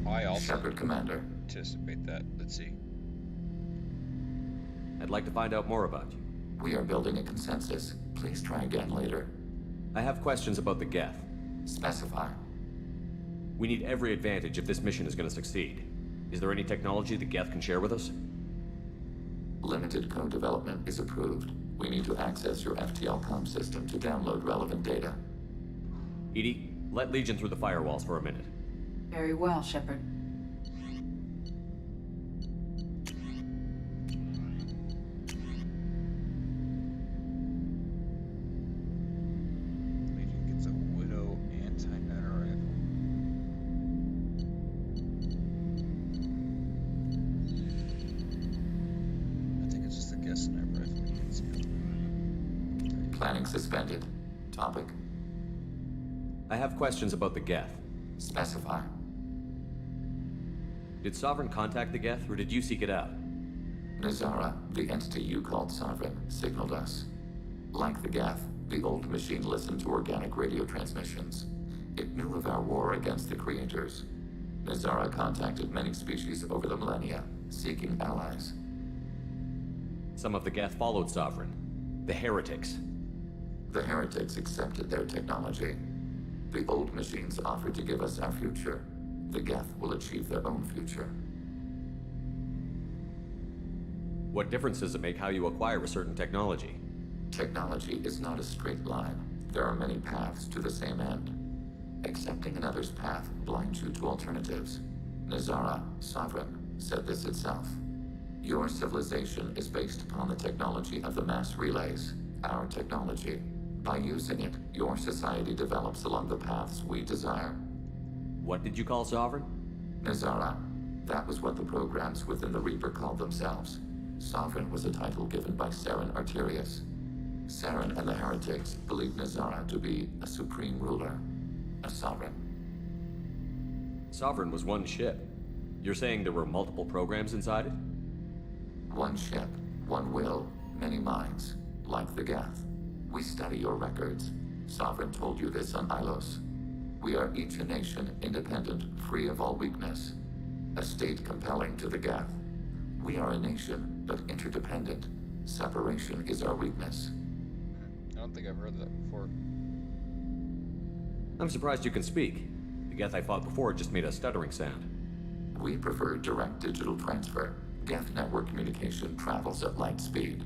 I also Shepard Commander. anticipate that. Let's see. I'd like to find out more about you. We are building a consensus. Please try again later. I have questions about the Geth. Specify. We need every advantage if this mission is going to succeed. Is there any technology the Geth can share with us? Limited code development is approved. We need to access your FTL comm system to download relevant data. EDI, let Legion through the firewalls for a minute. Very well, Shepard. Legion gets a Widow anti-matter rifle. I think it's just a guess sniper rifle. You can see it. Planning suspended. Topic. I have questions about the Geth. Specify. Did Sovereign contact the Geth, or did you seek it out? Nazara, the entity you called Sovereign, signaled us. Like the Geth, the old machine listened to organic radio transmissions. It knew of our war against the creators. Nazara contacted many species over the millennia, seeking allies. Some of the Geth followed Sovereign. The heretics. The heretics accepted their technology. The old machines offered to give us our future. The Geth will achieve their own future. What difference does it make how you acquire a certain technology? Technology is not a straight line. There are many paths to the same end. Accepting another's path blinds you to alternatives. Nazara, Sovereign, said this itself. Your civilization is based upon the technology of the mass relays, our technology. By using it, your society develops along the paths we desire. What did you call Sovereign? Nazara. That was what the programs within the Reaper called themselves. Sovereign was a title given by Saren Arterius. Saren and the heretics believed Nazara to be a supreme ruler, a sovereign. Sovereign was one ship. You're saying there were multiple programs inside it? One ship, one will, many minds, like the Geth. We study your records. Sovereign told you this on Ilos. We are each a nation, independent, free of all weakness. A state compelling to the Geth. We are a nation, but interdependent. Separation is our weakness. I don't think I've heard that before. I'm surprised you can speak. The Geth I fought before just made a stuttering sound. We prefer direct digital transfer. Geth network communication travels at light speed.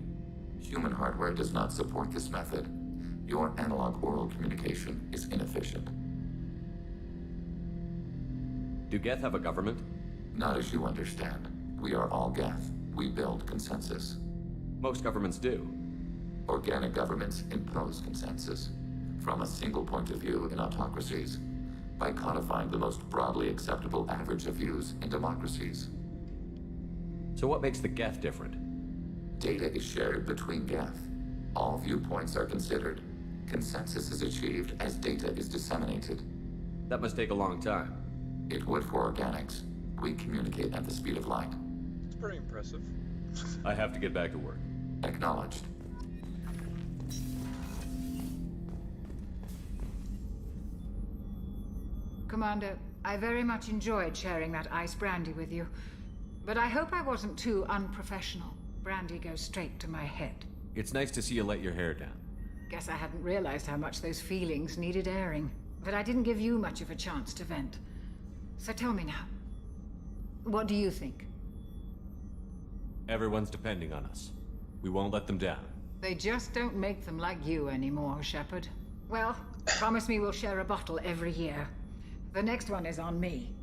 Human hardware does not support this method. Your analog oral communication is inefficient. Do Geth have a government? Not as you understand. We are all Geth. We build consensus. Most governments do. Organic governments impose consensus. From a single point of view in autocracies, by codifying the most broadly acceptable average of views in democracies. So what makes the Geth different? Data is shared between Geth. All viewpoints are considered. Consensus is achieved as data is disseminated. That must take a long time. It would for organics. We communicate at the speed of light. It's pretty impressive. I have to get back to work. Acknowledged. Commander, I very much enjoyed sharing that ice brandy with you. But I hope I wasn't too unprofessional. Brandy goes straight to my head. It's nice to see you let your hair down. Guess I hadn't realized how much those feelings needed airing. But I didn't give you much of a chance to vent. So tell me now. What do you think? Everyone's depending on us. We won't let them down. They just don't make them like you anymore, Shepard. Well, promise me we'll share a bottle every year. The next one is on me.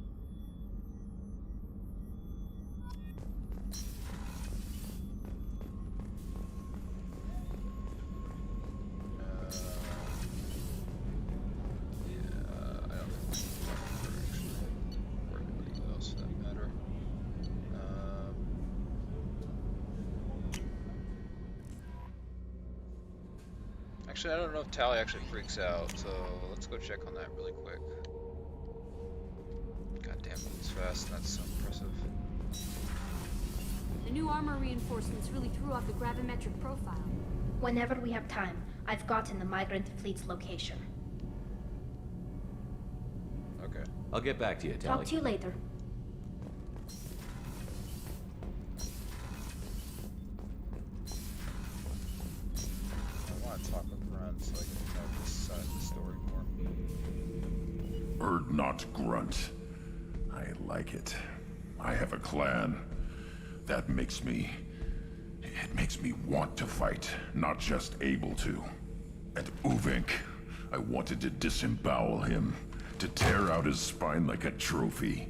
Actually, I don't know if Tally actually freaks out, so let's go check on that really quick. God damn, it moves fast, that's so impressive. The new armor reinforcements really threw off the gravimetric profile. Whenever we have time, I've gotten the migrant fleet's location. Okay. I'll get back to you, Tally. Talk to you later. I want to talk with Grunt so I can know this side of the story more. Erd not Grunt. I like it. I have a clan. That makes me... It makes me want to fight, not just able to. And Uvink, I wanted to disembowel him, to tear out his spine like a trophy.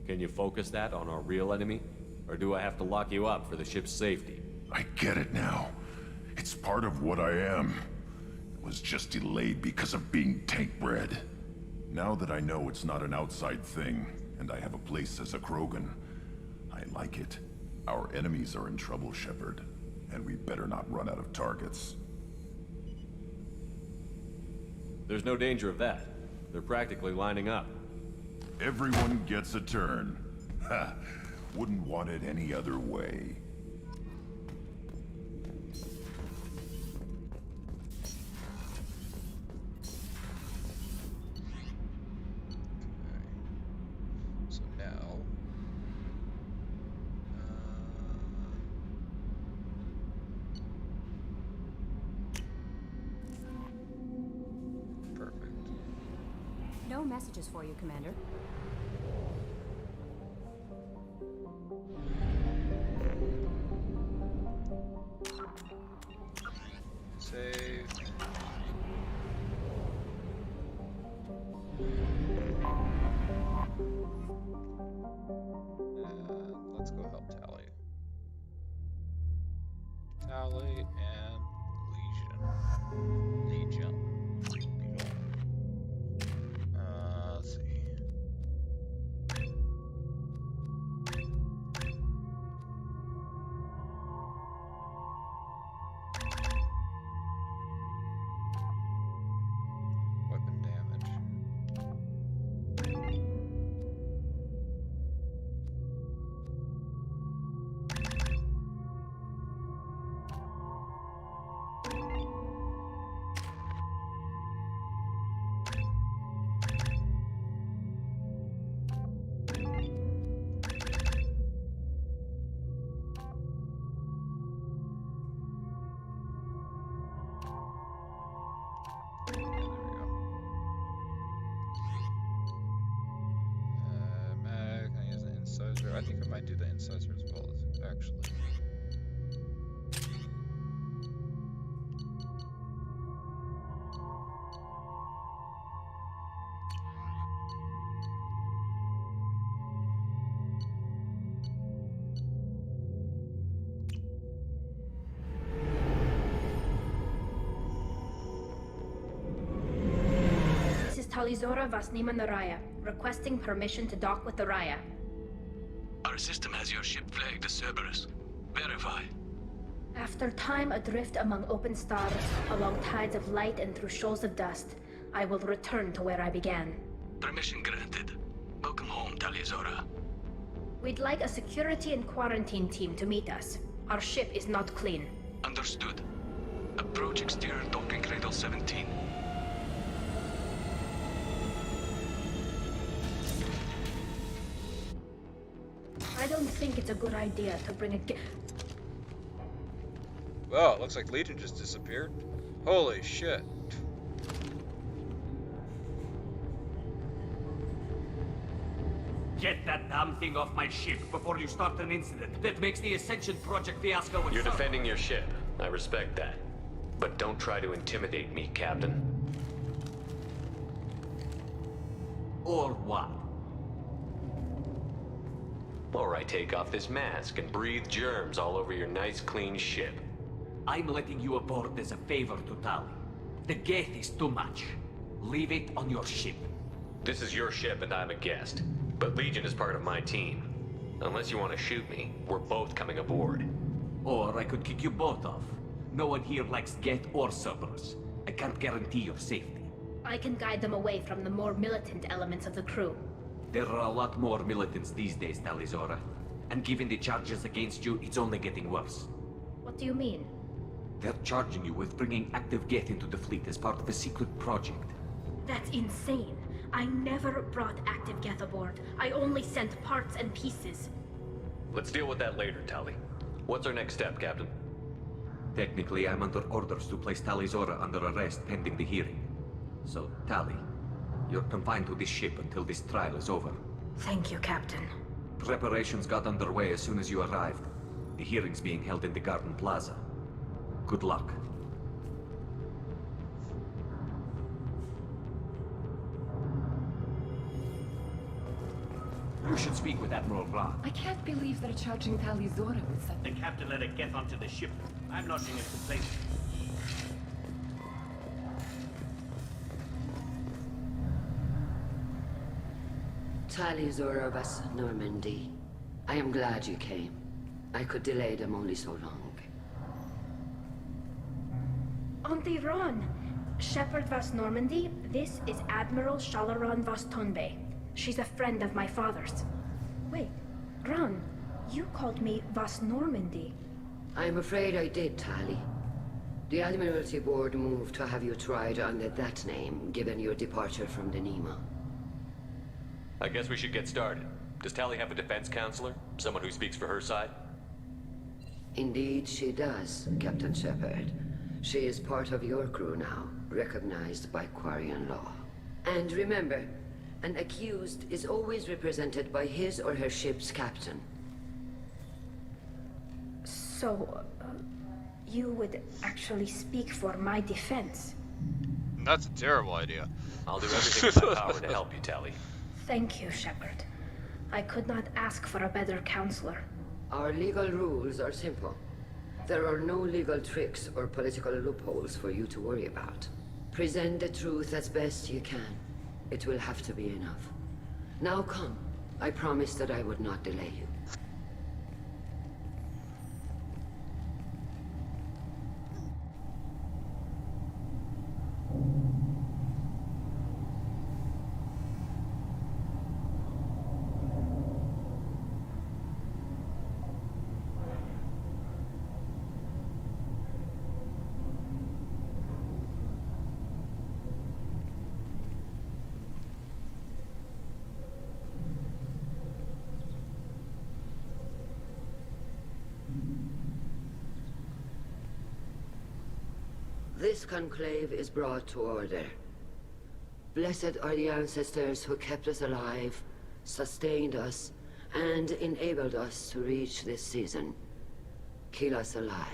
Can you focus that on our real enemy? Or do I have to lock you up for the ship's safety? I get it now. It's part of what I am. It was just delayed because of being tank-bred. Now that I know it's not an outside thing, and I have a place as a Krogan, I like it. Our enemies are in trouble, Shepard, and we better not run out of targets. There's no danger of that. They're practically lining up. Everyone gets a turn. Ha! Wouldn't want it any other way. So now... perfect. No messages for you, Commander. Save. Let's go help Tally. Tally and Legion. Legion. Let's see. Weapon damage. I think I might do the incisor as well, actually. This is Talizora Vasnima Naraya, requesting permission to dock with the Raya. Our system has your ship flagged as Cerberus. Verify. After time adrift among open stars, along tides of light and through shoals of dust, I will return to where I began. Permission granted. Welcome home, Talizora. We'd like a security and quarantine team to meet us. Our ship is not clean. Understood. Approach exterior docking cradle 17. I don't think it's a good idea to bring a Well, it looks like Legion just disappeared. Holy shit. Get that damn thing off my ship before you start an incident that makes the Ascension Project fiasco with You're defending your ship. I respect that. But don't try to intimidate me, Captain. Or what? Or I take off this mask and breathe germs all over your nice, clean ship. I'm letting you aboard as a favor to Tali. The gate is too much. Leave it on your ship. This is your ship and I'm a guest. But Legion is part of my team. Unless you want to shoot me, we're both coming aboard. Or I could kick you both off. No one here likes Geth or Cerberus. I can't guarantee your safety. I can guide them away from the more militant elements of the crew. There are a lot more militants these days, Talizora. And given the charges against you, it's only getting worse. What do you mean? They're charging you with bringing active Geth into the fleet as part of a secret project. That's insane. I never brought active Geth aboard. I only sent parts and pieces. Let's deal with that later, Tali. What's our next step, Captain? Technically, I'm under orders to place Talizora under arrest pending the hearing. So, Tali, you're confined to this ship until this trial is over. Thank you, Captain. Preparations got underway as soon as you arrived. The hearing's being held in the Garden Plaza. Good luck. You should speak with Admiral Ra. I can't believe they're charging Talizora with such... The captain let it get onto the ship. I'm lodging a complaint. Talizora vas Normandy. I am glad you came. I could delay them only so long. Auntie Ron! Shepherd Vas Normandy, this is Admiral Shalaron Vas Tonbe. She's a friend of my father's. Wait, Ron, you called me Vas Normandy. I'm afraid I did, Tali. The Admiralty Board moved to have you tried under that name, given your departure from the Nema. I guess we should get started. Does Tali have a defense counselor? Someone who speaks for her side? Indeed, she does, Captain Shepard. She is part of your crew now, recognized by Quarian law. And remember, an accused is always represented by his or her ship's captain. So, you would actually speak for my defense? That's a terrible idea. I'll do everything in my power to help you, Tali. Thank you, Shepard. I could not ask for a better counselor. Our legal rules are simple. There are no legal tricks or political loopholes for you to worry about. Present the truth as best you can. It will have to be enough. Now come. I promised that I would not delay you. This conclave is brought to order. Blessed are the ancestors who kept us alive, sustained us, and enabled us to reach this season. Kill us alive.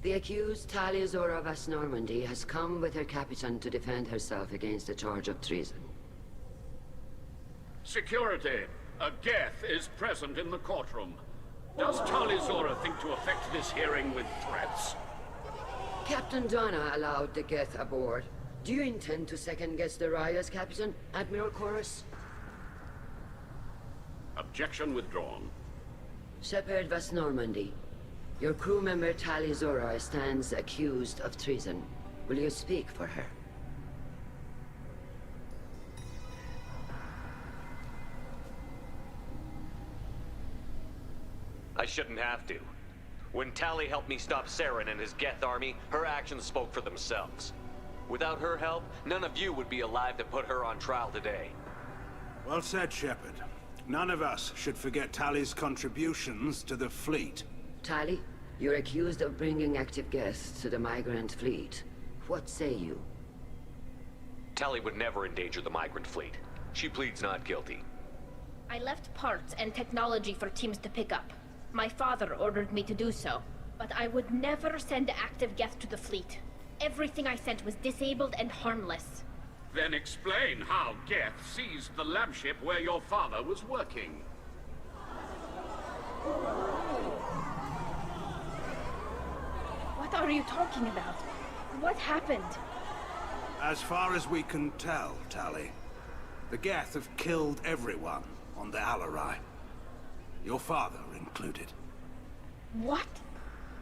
The accused Talia Zora Vas Normandy has come with her captain to defend herself against the charge of treason. Security! A Geth is present in the courtroom. Does Talia Zora think to affect this hearing with threats? Captain Donna allowed the Geth aboard. Do you intend to second-guess the Raya's captain, Admiral Chorus? Objection withdrawn. Shepard Vas Normandy, your crew member Talia Zora stands accused of treason. Will you speak for her? I shouldn't have to. When Tali helped me stop Saren and his Geth army, her actions spoke for themselves. Without her help, none of you would be alive to put her on trial today. Well said, Shepard. None of us should forget Tali's contributions to the fleet. Tali, you're accused of bringing active Geth to the migrant fleet. What say you? Tali would never endanger the migrant fleet. She pleads not guilty. I left parts and technology for teams to pick up. My father ordered me to do so, but I would never send active Geth to the fleet. Everything I sent was disabled and harmless. Then explain how Geth seized the lab ship where your father was working. What are you talking about? What happened? As far as we can tell, Tali, the Geth have killed everyone on the Alarai. Your father included. What?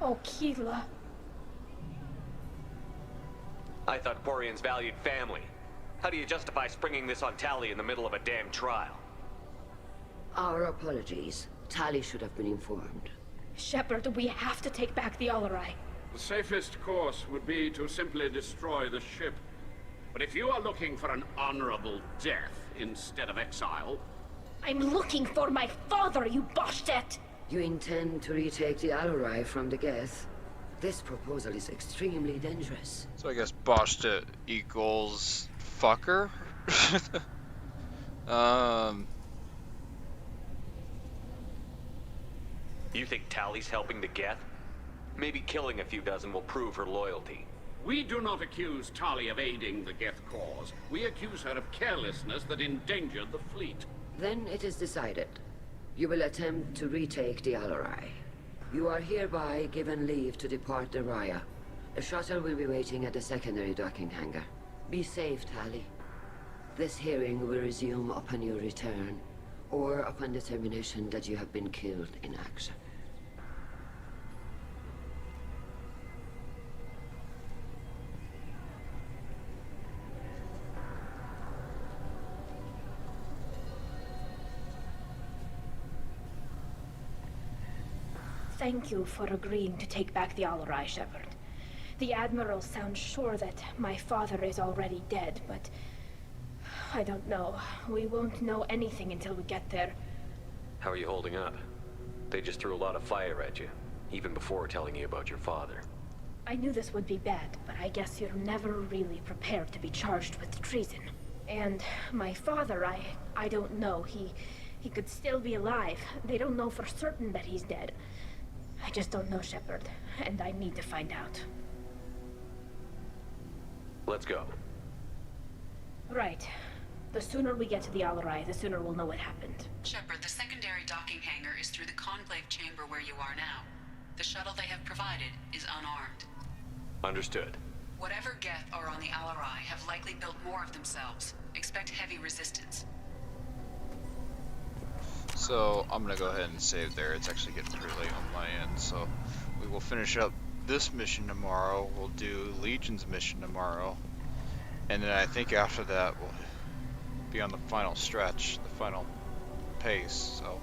Oh, Keela. I thought Quarians valued family. How do you justify springing this on Tali in the middle of a damn trial? Our apologies. Tali should have been informed. Shepard, we have to take back the Alarai. The safest course would be to simply destroy the ship. But if you are looking for an honorable death instead of exile... I'm looking for my father, you bastet! You intend to retake the Alarai from the Geth? This proposal is extremely dangerous. So I guess Boschta equals fucker? You think Tali's helping the Geth? Maybe killing a few dozen will prove her loyalty. We do not accuse Tali of aiding the Geth cause. We accuse her of carelessness that endangered the fleet. Then it is decided. You will attempt to retake the Alarai. You are hereby given leave to depart the Raya. A shuttle will be waiting at the secondary docking hangar. Be safe, Tali. This hearing will resume upon your return, or upon determination that you have been killed in action. Thank you for agreeing to take back the Alarai, Shepard. The Admiral sounds sure that my father is already dead, but... I don't know. We won't know anything until we get there. How are you holding up? They just threw a lot of fire at you, even before telling you about your father. I knew this would be bad, but I guess you're never really prepared to be charged with treason. And my father, I don't know. He could still be alive. They don't know for certain that he's dead. I just don't know, Shepard, and I need to find out. Let's go. Right. The sooner we get to the Alarai, the sooner we'll know what happened. Shepard, the secondary docking hangar is through the conclave chamber where you are now. The shuttle they have provided is unarmed. Understood. Whatever Geth are on the Alarai have likely built more of themselves. Expect heavy resistance. So I'm gonna go ahead and save there. It's actually getting pretty late on my end, so we will finish up this mission tomorrow. We'll do Legion's mission tomorrow, and then I think after that we'll be on the final stretch, the final pace. So